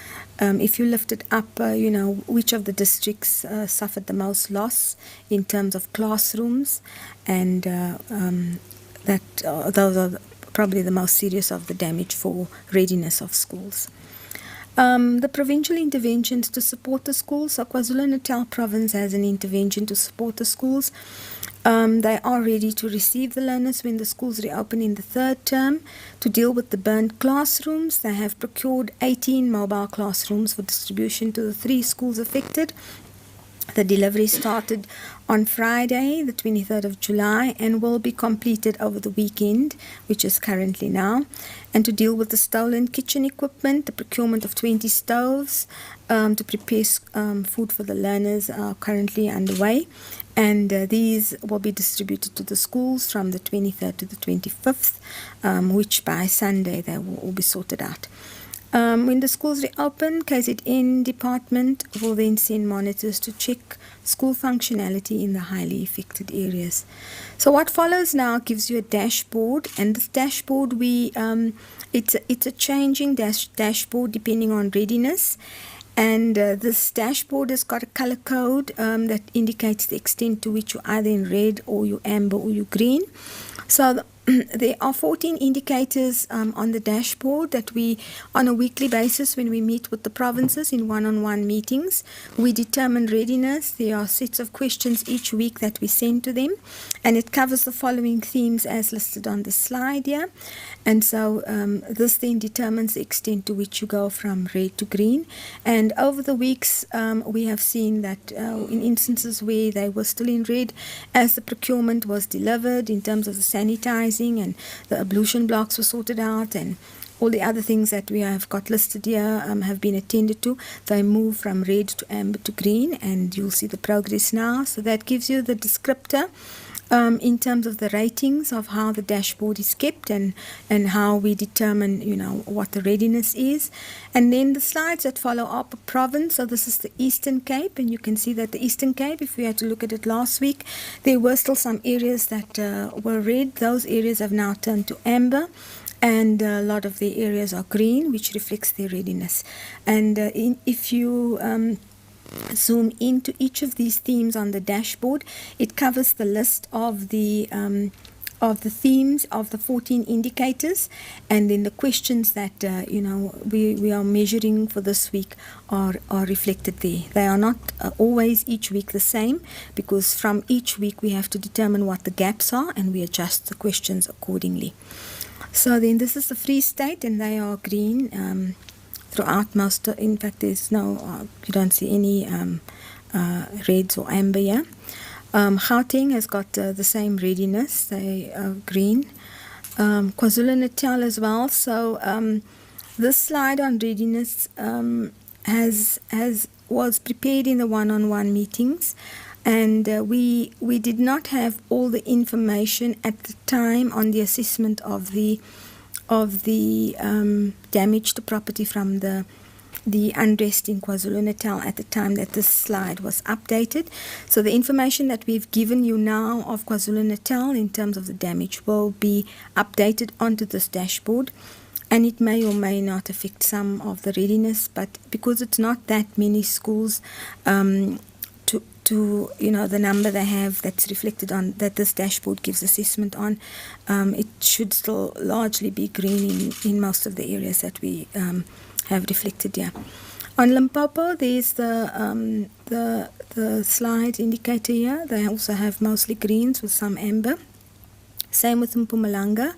if you lift it up, which of the districts suffered the most loss in terms of classrooms, and that those are probably the most serious of the damage for readiness of schools. The provincial interventions to support the schools. So KwaZulu-Natal province has an intervention to support the schools. They are ready to receive the learners when the schools reopen in the third term. To deal with the burnt classrooms, they have procured 18 mobile classrooms for distribution to the 3 schools affected. The delivery started on Friday, the 23rd of July, and will be completed over the weekend, which is currently now. And to deal with the stolen kitchen equipment, the procurement of 20 stoves to prepare food for the learners are currently underway. And these will be distributed to the schools from the 23rd to the 25th, which by Sunday they will all be sorted out. When the schools reopen, KZN department will then send monitors to check school functionality in the highly affected areas. So what follows now gives you a dashboard, and this dashboard it's a changing dashboard depending on readiness. And this dashboard has got a color code that indicates the extent to which you're either in red or you're amber or you're green. So there are 14 indicators on the dashboard that we, on a weekly basis, when we meet with the provinces in one-on-one meetings, we determine readiness. There are sets of questions each week that we send to them, and it covers the following themes as listed on the slide here. And so this then determines the extent to which you go from red to green. And over the weeks, we have seen that in instances where they were still in red, as the procurement was delivered in terms of the sanitizing and the ablution blocks were sorted out and all the other things that we have got listed here have been attended to, they move from red to amber to green, and you'll see the progress now. So that gives you the descriptor in terms of the ratings of how the dashboard is kept and how we determine, what the readiness is. And then the slides that follow are per province. So this is the Eastern Cape, and you can see that the Eastern Cape, if we had to look at it last week, there were still some areas that were red. Those areas have now turned to amber, and a lot of the areas are green, which reflects their readiness. And if you zoom into each of these themes on the dashboard, it covers the list of the themes of the 14 indicators, and then the questions that we are measuring for this week are reflected there. They are not always each week the same, because from each week we have to determine what the gaps are, and we adjust the questions accordingly. So then this is the Free State, and they are green throughout most. In fact, there's no, you don't see any reds or amber here. Gauteng has got the same readiness, they are green. KwaZulu-Natal as well. So this slide on readiness was prepared in the one-on-one meetings, and we did not have all the information at the time on the assessment of the damage to property from the the unrest in KwaZulu-Natal at the time that this slide was updated. So the information that we've given you now of KwaZulu-Natal in terms of the damage will be updated onto this dashboard, and it may or may not affect some of the readiness, but because it's not that many schools, to the number they have that's reflected on that this dashboard gives assessment on, it should still largely be green in most of the areas that we have reflected here. On Limpopo, there's the slide indicator here. They also have mostly greens with some amber. Same with Mpumalanga.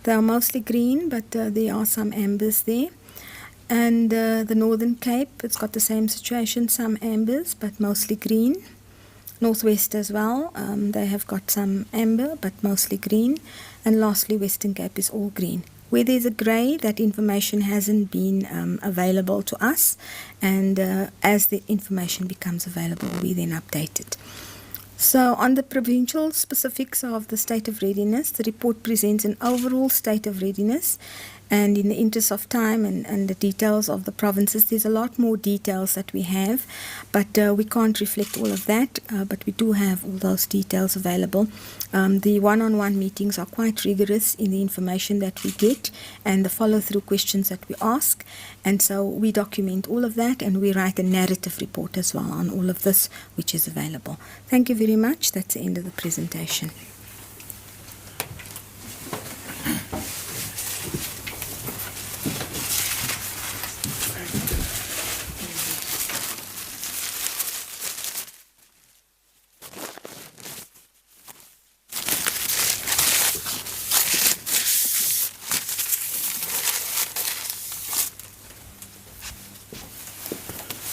They are mostly green, but there are some ambers there. And the Northern Cape, it's got the same situation, some ambers, but mostly green. Northwest as well, they have got some amber, but mostly green. And lastly, Western Cape is all green. Where there's a grey, that information hasn't been available to us, and as the information becomes available, we then update it. So on the provincial specifics of the state of readiness, the report presents an overall state of readiness, and in the interest of time and the details of the provinces, there's a lot more details that we have, but we can't reflect all of that, but we do have all those details available. The one-on-one meetings are quite rigorous in the information that we get and the follow-through questions that we ask, and so we document all of that, and we write a narrative report as well on all of this, which is available. Thank you very much. That's the end of the presentation.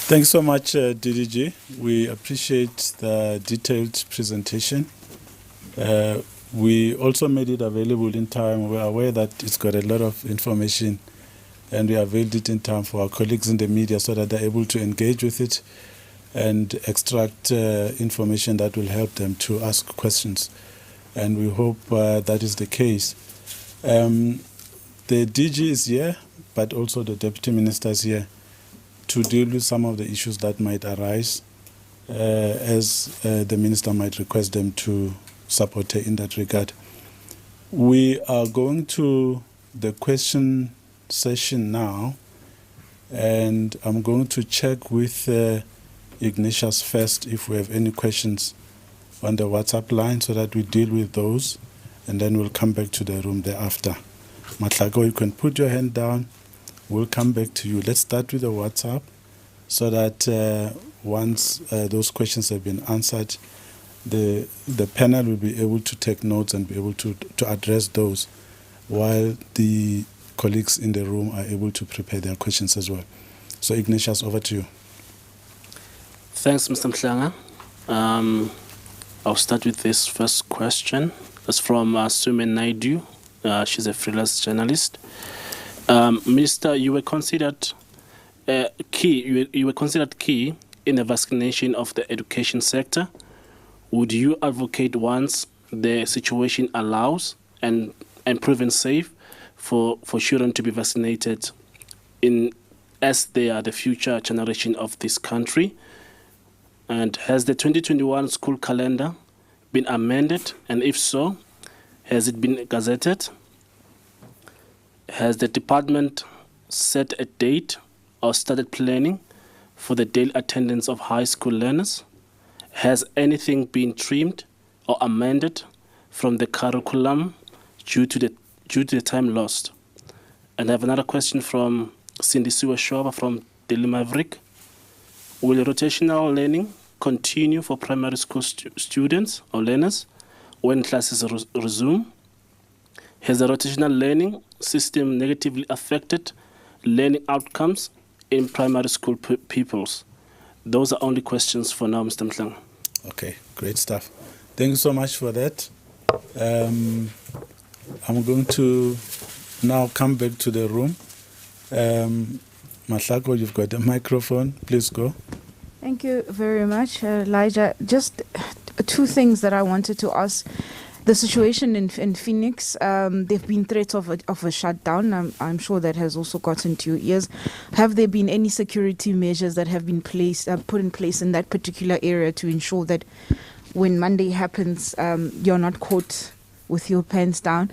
Thanks so much, DDG. We appreciate the detailed presentation. We also made it available in time. We're aware that it's got a lot of information, and we availed it in time for our colleagues in the media so that they're able to engage with it and extract information that will help them to ask questions. And we hope that is the case. The DG is here, but also the Deputy Minister is here to deal with some of the issues that might arise as the Minister might request them to support her in that regard. We are going to the question session now, and I'm going to check with Ignatius first if we have any questions on the WhatsApp line so that we deal with those, and then we'll come back to the room thereafter. Motshekga, you can put your hand down. We'll come back to you. Let's start with the WhatsApp so that once those questions have been answered, the panel will be able to take notes and be able to address those while the colleagues in the room are able to prepare their questions as well. So Ignatius, over to you. Thanks, Mr. Motshekga. I'll start with this first question. It's from Sumen Naidu. She's a freelance journalist. Minister, you were considered key. You were considered key in the vaccination of the education sector. Would you advocate, once the situation allows and proven safe, for children to be vaccinated, as they are the future generation of this country? And has the 2021 school calendar been amended? And if so, has it been gazetted? Has the department set a date or started planning for the daily attendance of high school learners? Has anything been trimmed or amended from the curriculum due to the time lost? And I have another question from Cindy Shoba from Daily Maverick. Will rotational learning continue for primary school students or learners when classes resume? Has the rotational learning system negatively affected learning outcomes in primary school pupils? Those are only questions for now, Mr. Motshekga. Okay, great stuff. Thank you so much for that. I'm going to now come back to the room. Motshekga, you've got the microphone. Please go. Thank you very much, Elijah. Just two things that I wanted to ask. The situation in Phoenix, there have been threats of a shutdown. I'm sure that has also gotten to your ears. Have there been any security measures that have been put in place in that particular area to ensure that when Monday happens, you're not caught with your pants down?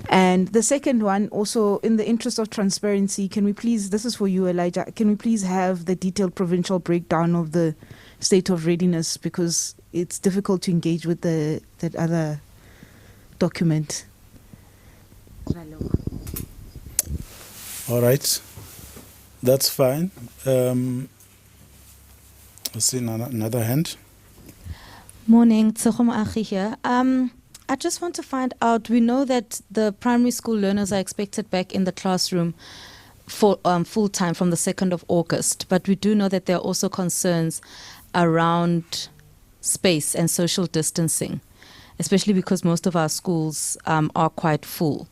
And the second one, also in the interest of transparency, can we please, this is for you, Elijah, can we please have the detailed provincial breakdown of the state of readiness, because it's difficult to engage with that other document. All right, that's fine. Let's see another hand. Morning, Tsokhom Akhi here. I just want to find out, we know that the primary school learners are expected back in the classroom for full time from the 2nd of August, but we do know that there are also concerns around space and social distancing, especially because most of our schools are quite full.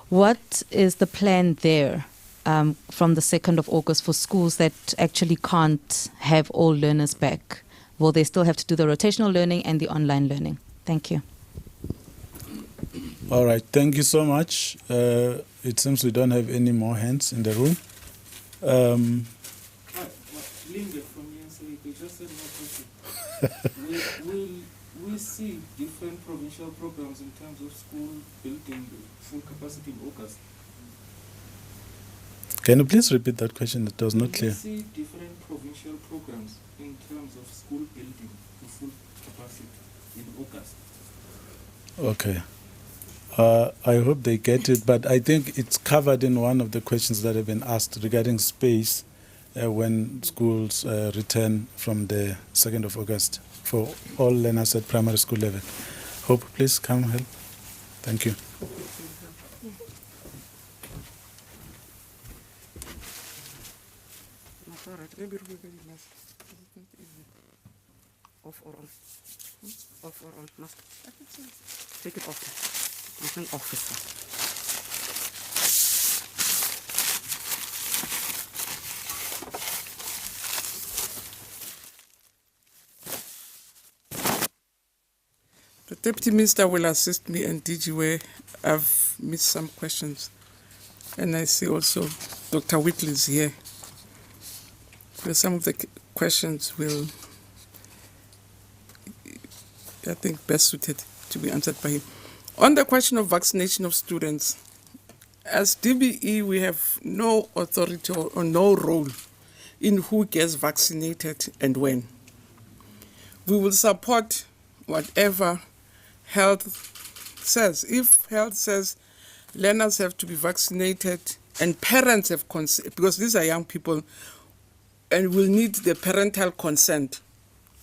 What is the plan there from the 2nd of August for schools that actually can't have all learners back? Will they still have to do the rotational learning and the online learning? Thank you. All right, thank you so much. It seems we don't have any more hands in the room. We see different provincial programs in terms of school building full capacity in August. Can you please repeat that question? It was not clear. We see different provincial programs in terms of school building to full capacity in August. Okay. I hope they get it, but I think it's covered in one of the questions that have been asked regarding space when schools return from the 2nd of August for all learners at primary school level. Hope, please come help. Thank you. Off or on? Off or on? No. Take it off. Nothing off this one. The Deputy Minister will assist me and DG where I've missed some questions. And I see also Dr. Whitley is here. Where some of the questions will, I think, best suited to be answered by him. On the question of vaccination of students, as DBE, we have no authority or no role in who gets vaccinated and when. We will support whatever health says. If health says learners have to be vaccinated and parents have consent, because these are young people and will need the parental consent,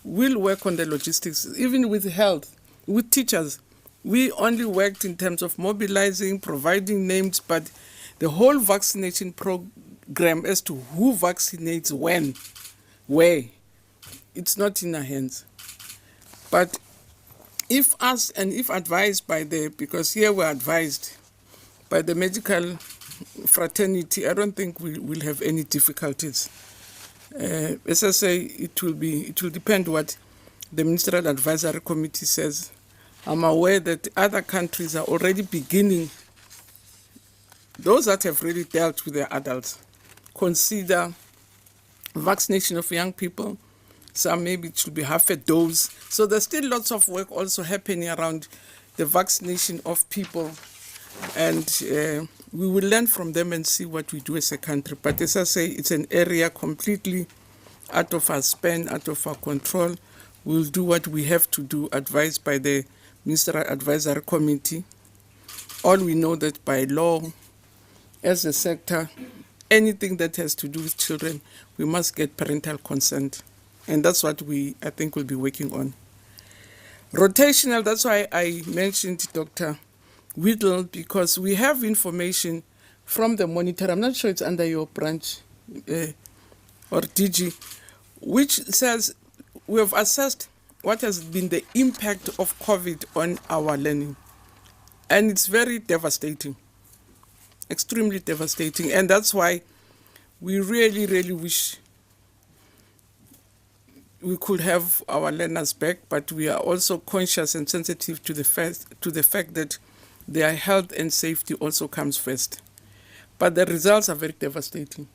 we'll work on the logistics, even with health, with teachers. We only worked in terms of mobilizing, providing names, but the whole vaccination program as to who vaccinates when, where, it's not in our hands. But if asked and if advised by because here we're advised by the medical fraternity, I don't think we will have any difficulties. As I say, it will depend what the Ministerial Advisory Committee says. I'm aware that other countries are already beginning, those that have really dealt with their adults, consider vaccination of young people. Some maybe it should be half a dose. So there's still lots of work also happening around the vaccination of people. And we will learn from them and see what we do as a country. But as I say, it's an area completely out of our span, out of our control. We'll do what we have to do, advised by the Ministerial Advisory Committee. All we know that by law, as a sector, anything that has to do with children, we must get parental consent. And that's what I think we'll be working on. Rotational, that's why I mentioned Dr. Whittle, because we have information from the monitor. I'm not sure it's under your branch or DG, which says we have assessed what has been the impact of COVID on our learning. And it's very devastating, extremely devastating. And that's why we really, really wish we could have our learners back, but we are also conscious and sensitive to the fact that their health and safety also comes first. But the results are very devastating.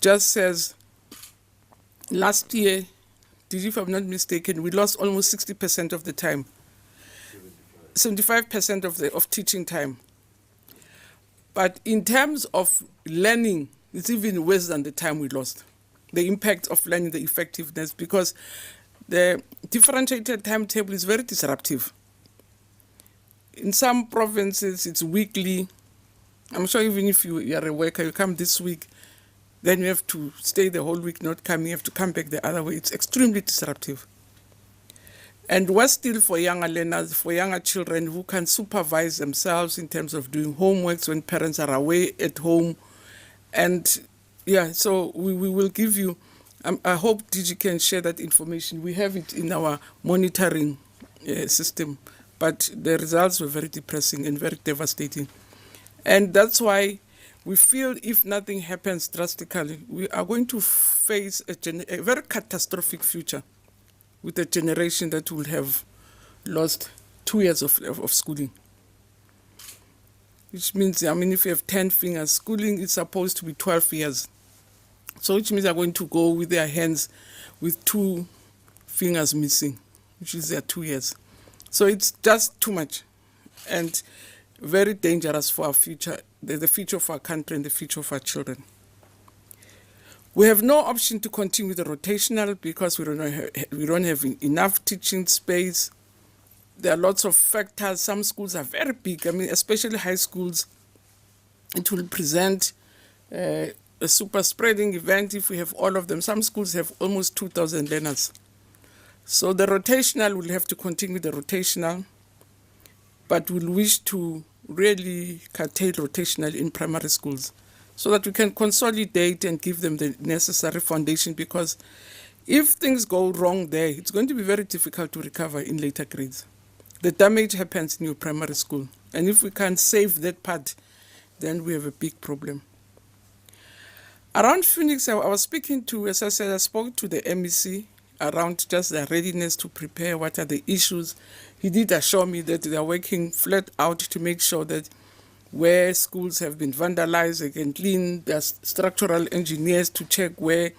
Just as last year, if I'm not mistaken, we lost almost 60% of the time, 75% of teaching time. But in terms of learning, it's even worse than the time we lost. The impact of learning, the effectiveness, because the differentiated timetable is very disruptive. In some provinces, it's weekly. I'm sure even if you are a worker, you come this week, then you have to stay the whole week not coming, you have to come back the other way. It's extremely disruptive. And worse still for younger learners, for younger children who can supervise themselves in terms of doing homeworks when parents are away at home. And yeah, so we will give you, I hope DG can share that information. We have it in our monitoring system, but the results were very depressing and very devastating. And that's why we feel if nothing happens drastically, we are going to face a very catastrophic future with a generation that will have lost 2 years of schooling. Which means, I mean, if you have 10 fingers, schooling is supposed to be 12 years. So which means they're going to go with their hands with 2 fingers missing, which is their 2 years. So it's just too much and very dangerous for our future, the future of our country and the future of our children. We have no option to continue with the rotational because we don't have enough teaching space. There are lots of factors. Some schools are very big. I mean, especially high schools. It will present a super spreading event if we have all of them. Some schools have almost 2,000 learners. So the rotational will have to continue the rotational, but we'll wish to really curtail rotational in primary schools so that we can consolidate and give them the necessary foundation, because if things go wrong there, it's going to be very difficult to recover in later grades. The damage happens in your primary school. And if we can't save that part, then we have a big problem. Around Phoenix, I was speaking to, as I said, I spoke to the MEC around just their readiness to prepare, what are the issues. He did assure me that they are working flat out to make sure that where schools have been vandalized, they can clean. There's structural engineers to check where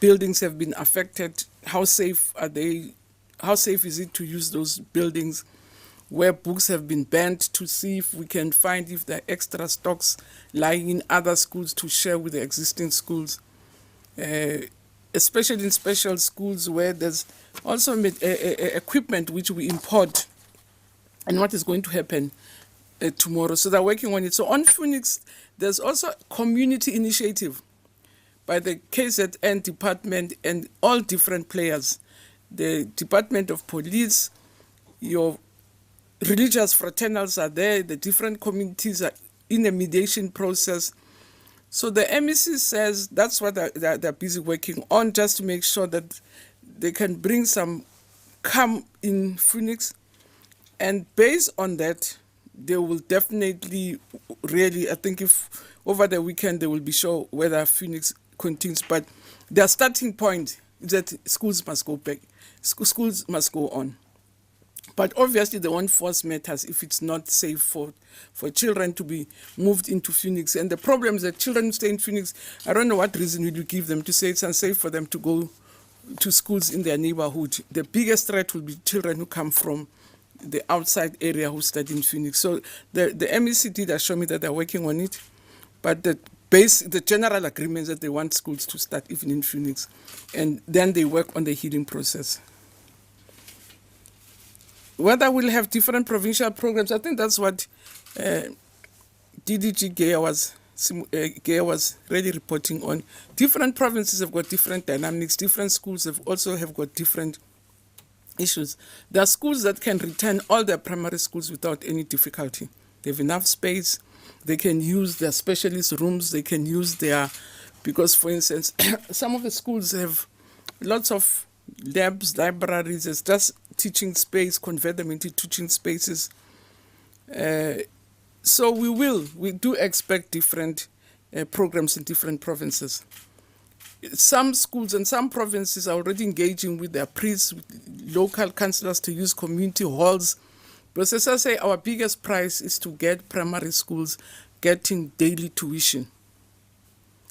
buildings have been affected, how safe are they, how safe is it to use those buildings, where books have been banned, to see if we can find if there are extra stocks lying in other schools to share with the existing schools, especially in special schools where there's also equipment which we import, and what is going to happen tomorrow. So they're working on it. So on Phoenix, there's also a community initiative by the KZN department and all different players, the Department of Police, your religious fraternals are there, the different communities are in a mediation process. So the MEC says that's what they're busy working on, just to make sure that they can bring some calm in Phoenix. And based on that, they will definitely really, I think if over the weekend they will be sure whether Phoenix continues. But their starting point is that schools must go back, schools must go on. But obviously they won't force matters if it's not safe for children to be moved into Phoenix. And the problem is that children who stay in Phoenix, I don't know what reason will you give them to say it's unsafe for them to go to schools in their neighborhood. The biggest threat will be children who come from the outside area who study in Phoenix. So the MEC did assure me that they're working on it, but the general agreement is that they want schools to start even in Phoenix, and then they work on the healing process. Whether we'll have different provincial programs, I think that's what DDG Gaya was really reporting on. Different provinces have got different dynamics, different schools have got different issues. There are schools that can return all their primary schools without any difficulty. They have enough space, they can use their specialist rooms, they can use because for instance, some of the schools have lots of labs, libraries, it's just teaching space, convert them into teaching spaces. So we do expect different programs in different provinces. some schools and some provinces are already engaging with their priests, with local councillors to use community halls. But as I say, our biggest prize is to get primary schools getting daily tuition.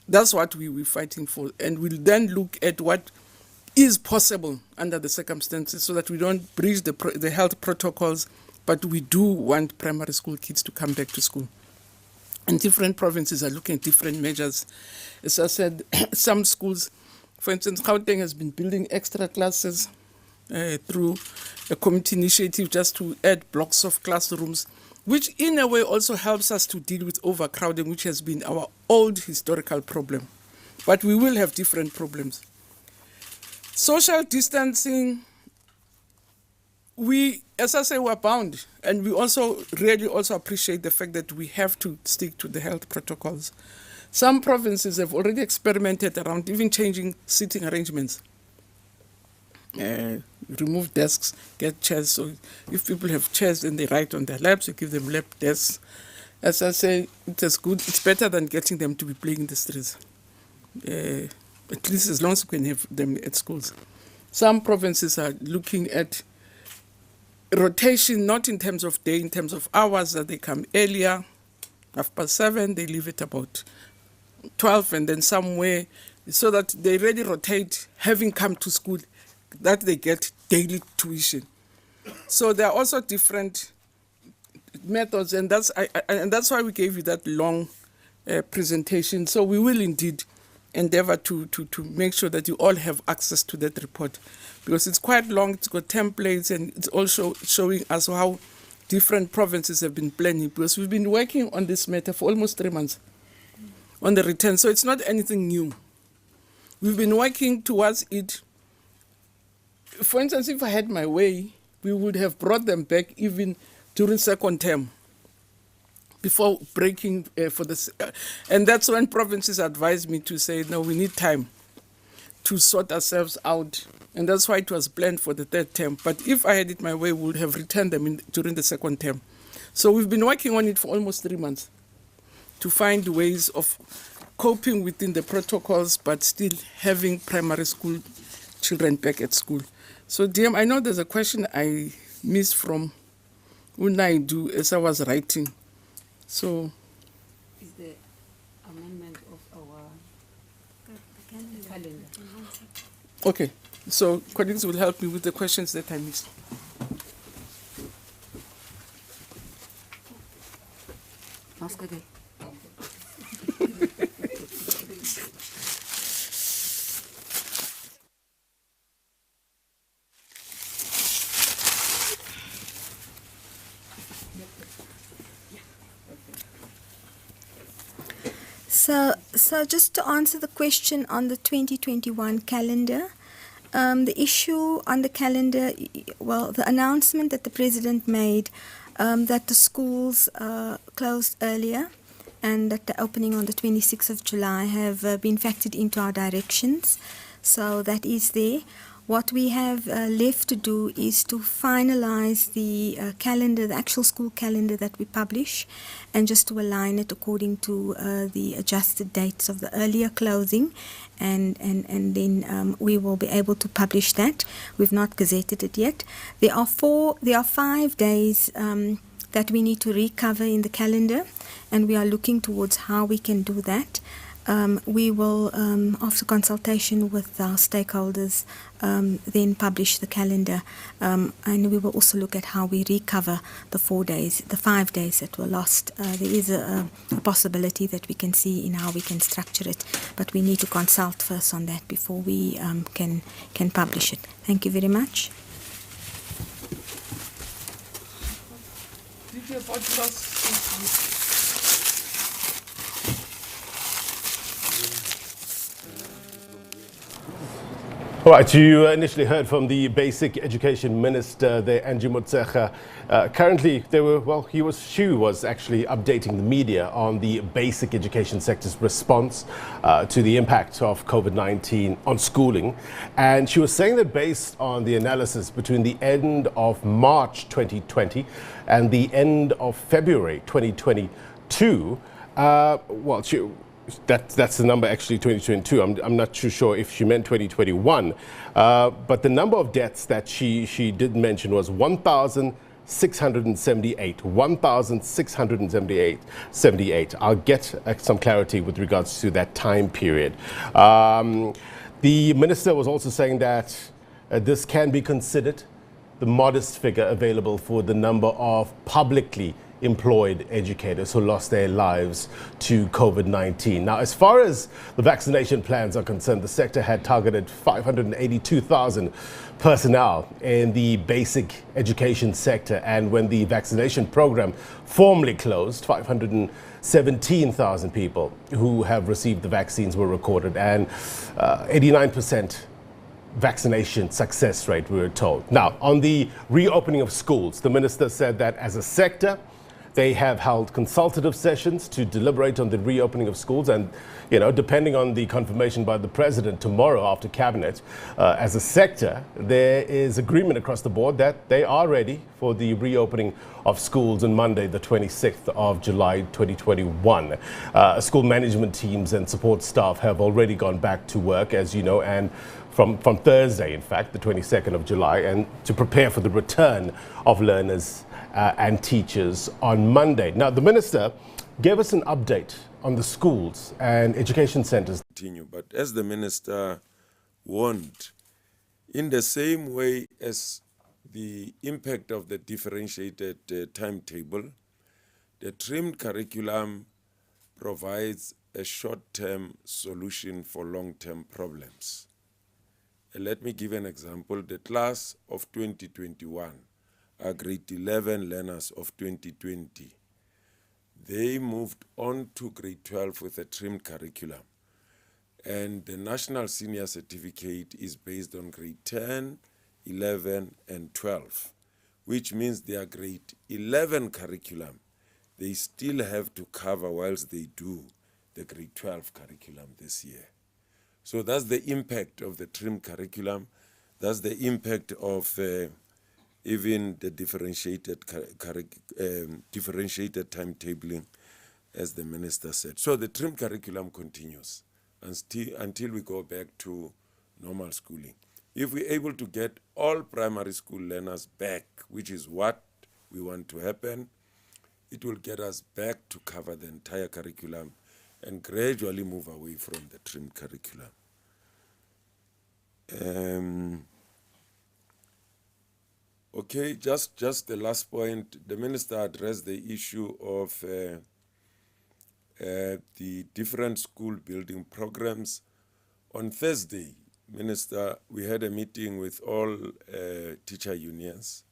That's what we're fighting for. And we'll then look at what is possible under the circumstances so that we don't breach the health protocols, but we do want primary school kids to come back to school. And different provinces are looking at different measures. As I said, some schools, for instance, Gauteng has been building extra classes through a community initiative just to add blocks of classrooms, which in a way also helps us to deal with overcrowding, which has been our old historical problem. But we will have different problems. Social distancing, we, as I say, we're bound. And we also really also appreciate the fact that we have to stick to the health protocols. Some provinces have already experimented around even changing seating arrangements. Remove desks, get chairs. So if people have chairs and they write on their laps, you give them lap desks. As I say, it's good. It's better than getting them to be playing in the streets. At least as long as we can have them at schools. Some provinces are looking at rotation, not in terms of day, in terms of hours, that they come earlier, 7:30, they leave at about 12, and then somewhere, so that they really rotate, having come to school, that they get daily tuition. So there are also different methods, and that's why we gave you that long presentation. So we will indeed endeavor to make sure that you all have access to that report, because it's quite long, it's got templates, and it's also showing us how different provinces have been planning, because we've been working on this matter for almost 3 months on the return, so it's not anything new. We've been working towards it. For instance, if I had my way, we would have brought them back even during second term, before breaking for this. And that's when provinces advised me to say, no, we need time to sort ourselves out. And that's why it was planned for the third term. But if I had it my way, we would have returned them during the second term. So we've been working on it for almost 3 months to find ways of coping within the protocols, but still having primary school children back at school. So, DM, I know there's a question I missed from Unaidu as I was writing. So, Is the amendment of our calendar. okay. So, colleagues will help me with the questions that I missed. Ask again. So just to answer the question on the 2021 calendar, the issue on the calendar, well, the announcement that the President made that the schools closed earlier and that the opening on the 26th of July have been factored into our directions. So that is there. What we have left to do is to finalize the calendar, the actual school calendar that we publish, and just to align it according to the adjusted dates of the earlier closing, and then we will be able to publish that. We've not gazetted it yet. There are 5 days that we need to recover in the calendar, and we are looking towards how we can do that. We will, after consultation with our stakeholders, then publish the calendar, and we will also look at how we recover the 5 days that were lost. There is a possibility that we can see in how we can structure it, but we need to consult first on that before we can publish it. Thank you very much. Did you about lost? All right, you initially heard from the Basic Education Minister there, Angie Motshekga. Currently, she was actually updating the media on the basic education sector's response to the impact of COVID-19 on schooling. And she was saying that based on the analysis between the end of March 2020 and the end of February 2022, that's the number actually 2022. I'm not too sure if she meant 2021. But the number of deaths that she did mention was 1,678. 1,678. I'll get some clarity with regards to that time period. The minister was also saying that this can be considered the modest figure available for the number of publicly employed educators who lost their lives to COVID-19. Now, as far as the vaccination plans are concerned, the sector had targeted 582,000 personnel in the basic education sector. And when the vaccination program formally closed, 517,000 people who have received the vaccines were recorded, and 89% vaccination success rate, we were told. Now, on the reopening of schools, the minister said that as a sector, they have held consultative sessions to deliberate on the reopening of schools, and, you know, depending on the confirmation by the president tomorrow after cabinet, as a sector, there is agreement across the board that they are ready for the reopening of schools on Monday, the 26th of July, 2021. School management teams and support staff have already gone back to work, as you know, and from Thursday, in fact, the 22nd of July, and to prepare for the return of learners and teachers on Monday. Now, the minister gave us an update on the schools and education centres. But as the minister warned, in the same way as the impact of the differentiated timetable, the trimmed curriculum provides a short-term solution for long-term problems. Let me give an example. The class of 2021 are grade 11 learners of 2020. They moved on to grade 12 with a trimmed curriculum. And the National Senior Certificate is based on grade 10, 11, and 12, which means their grade 11 curriculum, they still have to cover whilst they do the grade 12 curriculum this year. So that's the impact of the trimmed curriculum. That's the impact of even the differentiated timetabling, as the minister said. So the trimmed curriculum continues until we go back to normal schooling. If we're able to get all primary school learners back, which is what we want to happen, it will get us back to cover the entire curriculum and gradually move away from the trimmed curriculum. Okay, just the last point. The minister addressed the issue of the different school building programs. On Thursday, Minister, we had a meeting with all teacher unions,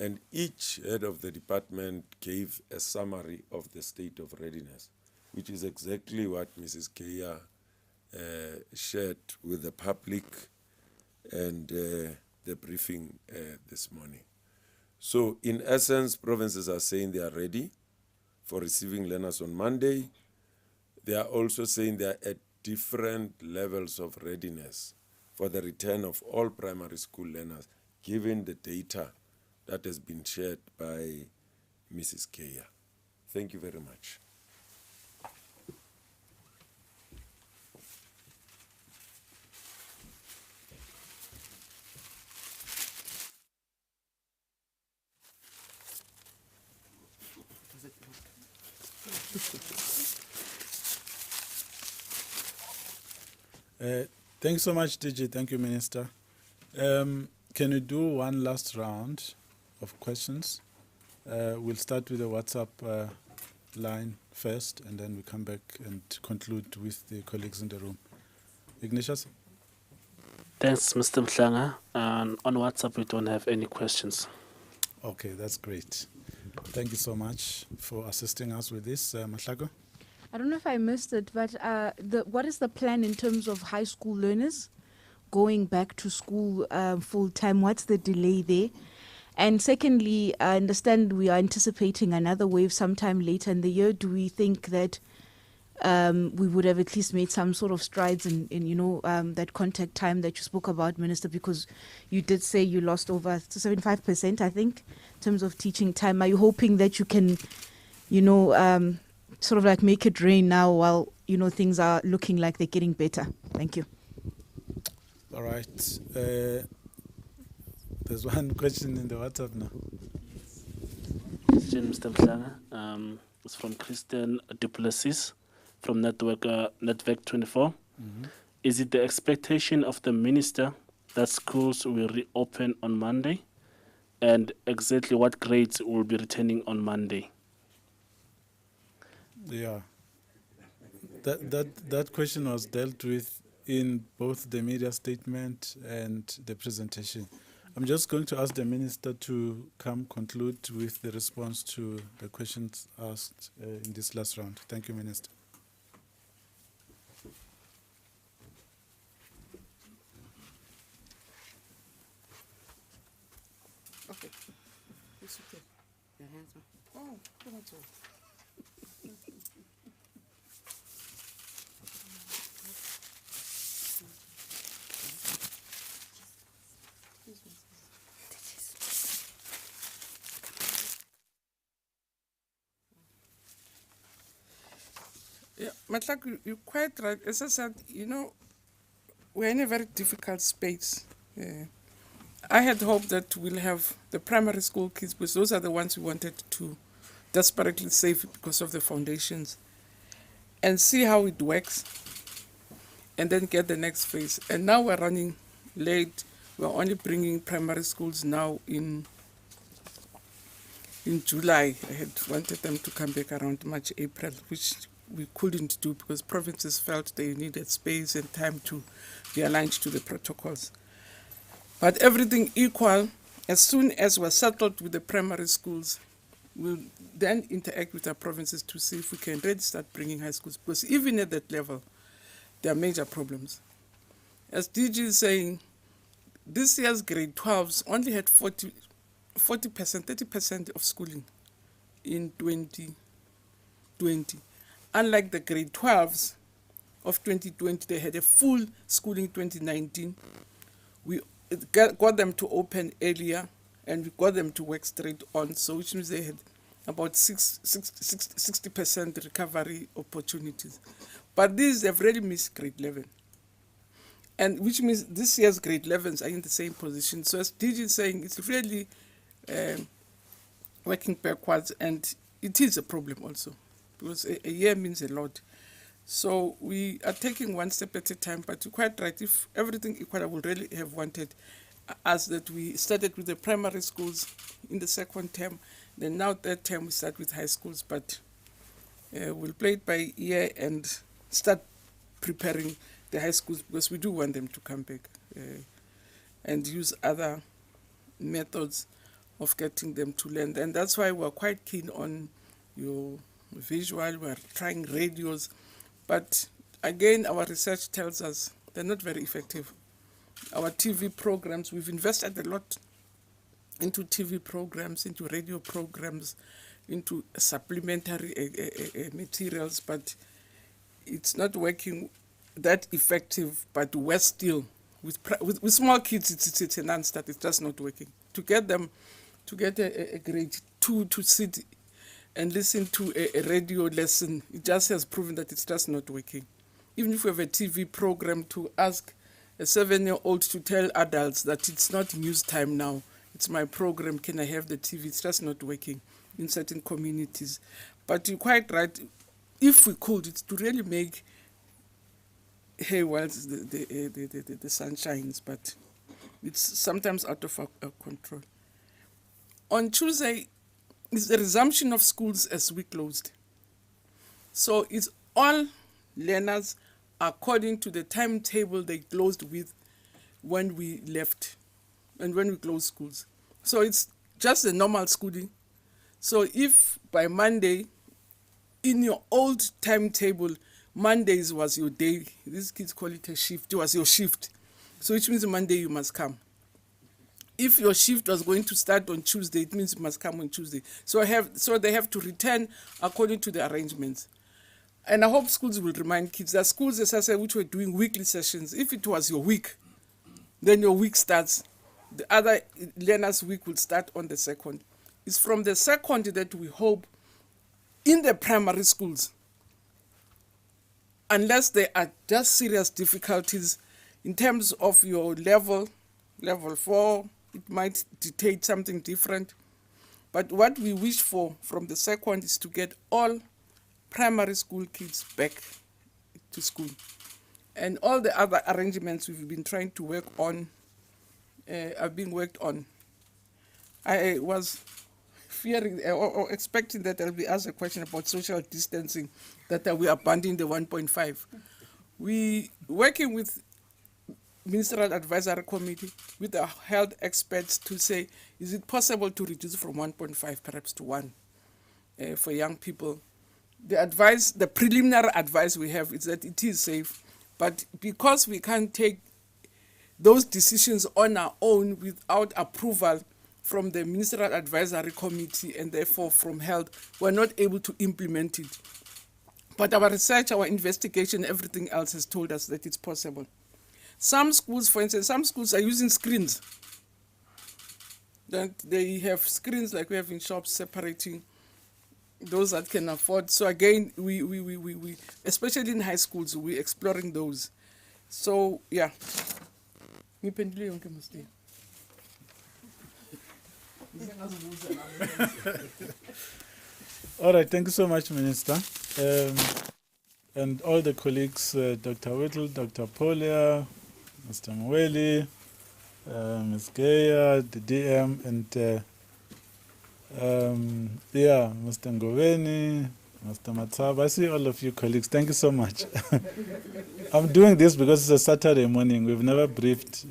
and each head of the department gave a summary of the state of readiness, which is exactly what Mrs. Kaya shared with the public and the briefing this morning. So in essence, provinces are saying they are ready for receiving learners on Monday. They are also saying they are at different levels of readiness for the return of all primary school learners, given the data that has been shared by Mrs. Kaya. Thank you very much. Thanks so much, DG. Thank you, Minister. Can you do one last round of questions? We'll start with the WhatsApp line first, and then we come back and conclude with the colleagues in the room. Ignatius? Thanks, Mr. Motshekga. On WhatsApp, we don't have any questions. Okay, that's great. Thank you so much for assisting us with this, Motshekga. I don't know if I missed it, but what is the plan in terms of high school learners going back to school full time? What's the delay there? And secondly, I understand we are anticipating another wave sometime later in the year. Do we think that we would have at least made some sort of strides in that contact time that you spoke about, Minister, because you did say you lost over 75%, I think, in terms of teaching time. Are you hoping that you can, sort of like make it rain now while things are looking like they're getting better. Thank you. All right. There's one question in the WhatsApp now. Question, Mr. Mhlanga. It's from Christian Duplessis from Network 24. Is it the expectation of the minister that schools will reopen on Monday? And exactly what grades will be returning on Monday? Yeah. That question was dealt with in both the media statement and the presentation. I'm just going to ask the minister to come conclude with the response to the questions asked in this last round. Thank you, Minister. Okay. It's okay. Your hands up. Oh, that's all. Yeah, Motshekga, you're quite right. As I said, we're in a very difficult space. I had hoped that we'll have the primary school kids, because those are the ones we wanted to desperately save because of the foundations, and see how it works, and then get the next phase. And now we're running late. We're only bringing primary schools now in July. I had wanted them to come back around March, April, which we couldn't do because provinces felt they needed space and time to be aligned to the protocols. But everything equal, as soon as we're settled with the primary schools, we'll then interact with our provinces to see if we can really start bringing high schools, because even at that level, there are major problems. As DG is saying, this year's grade 12s only had 40%, 30% of schooling in 2020. Unlike the grade 12s of 2020, they had a full schooling in 2019. We got them to open earlier, and we got them to work straight on, so which means they had about 60% recovery opportunities. But these have really missed grade 11. And which means this year's grade 11s are in the same position. So as DG is saying, it's really working backwards, and it is a problem also, because a year means a lot. So we are taking one step at a time, but you're quite right. If everything equal, I would really have wanted us that we started with the primary schools in the second term, then now third term we start with high schools, but we'll play it by ear and start preparing the high schools, because we do want them to come back and use other methods of getting them to learn. And that's why we're quite keen on your visual, we're trying radios, but again, our research tells us they're not very effective. Our TV programs, we've invested a lot into TV programs, into radio programs, into supplementary materials, but it's not working that effective. But we're still, with small kids, it's a non-start, it's just not working. To get them, to get a grade 2 to sit and listen to a radio lesson, it just has proven that it's just not working. Even if we have a TV program, to ask a 7-year-old to tell adults that it's not news time now, it's my program, can I have the TV? It's just not working in certain communities. But you're quite right. If we could, it's to really make hay while the sun shines, but it's sometimes out of our control. On Tuesday is the resumption of schools as we closed. So it's all learners according to the timetable they closed with when we left and when we closed schools. So it's just the normal schooling. So if by Monday, in your old timetable, Mondays was your day, these kids call it a shift, it was your shift. So which means Monday you must come. If your shift was going to start on Tuesday, it means you must come on Tuesday. So they have to return according to the arrangements. And I hope schools will remind kids that schools, as I said, which were doing weekly sessions, if it was your week, then your week starts. The other learners' week will start on the 2nd. It's from the 2nd that we hope in the primary schools unless there are just serious difficulties in terms of your level 4, it might dictate something different. But what we wish for from the second is to get all primary school kids back to school. And all the other arrangements we've been trying to work on are being worked on. I was fearing or expecting that I'll be asked a question about social distancing, that we abandon the 1.5. We working with Ministerial Advisory Committee with the health experts to say, is it possible to reduce from 1.5 perhaps to 1 for young people? The preliminary advice we have is that it is safe, but because we can't take those decisions on our own without approval from the Ministerial Advisory Committee and therefore from health, we're not able to implement it. But our research, our investigation, everything else has told us that it's possible. Some schools, for instance, some schools are using screens. That they have screens like we have in shops separating those that can afford. So again, we especially in high schools, we're exploring those. So yeah. All right, thank you so much, Minister. And all the colleagues, Dr. Whittle, Dr. Polia, Mr. Mweli, Ms. Gaya, the DM, and Mr. Ngoweni, Mr. Matsaba. I see all of you colleagues. Thank you so much. I'm doing this because it's a Saturday morning. We've never briefed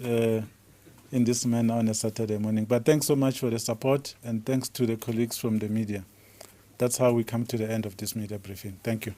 in this manner on a Saturday morning. But thanks so much for the support, and thanks to the colleagues from the media. That's how we come to the end of this media briefing. Thank you.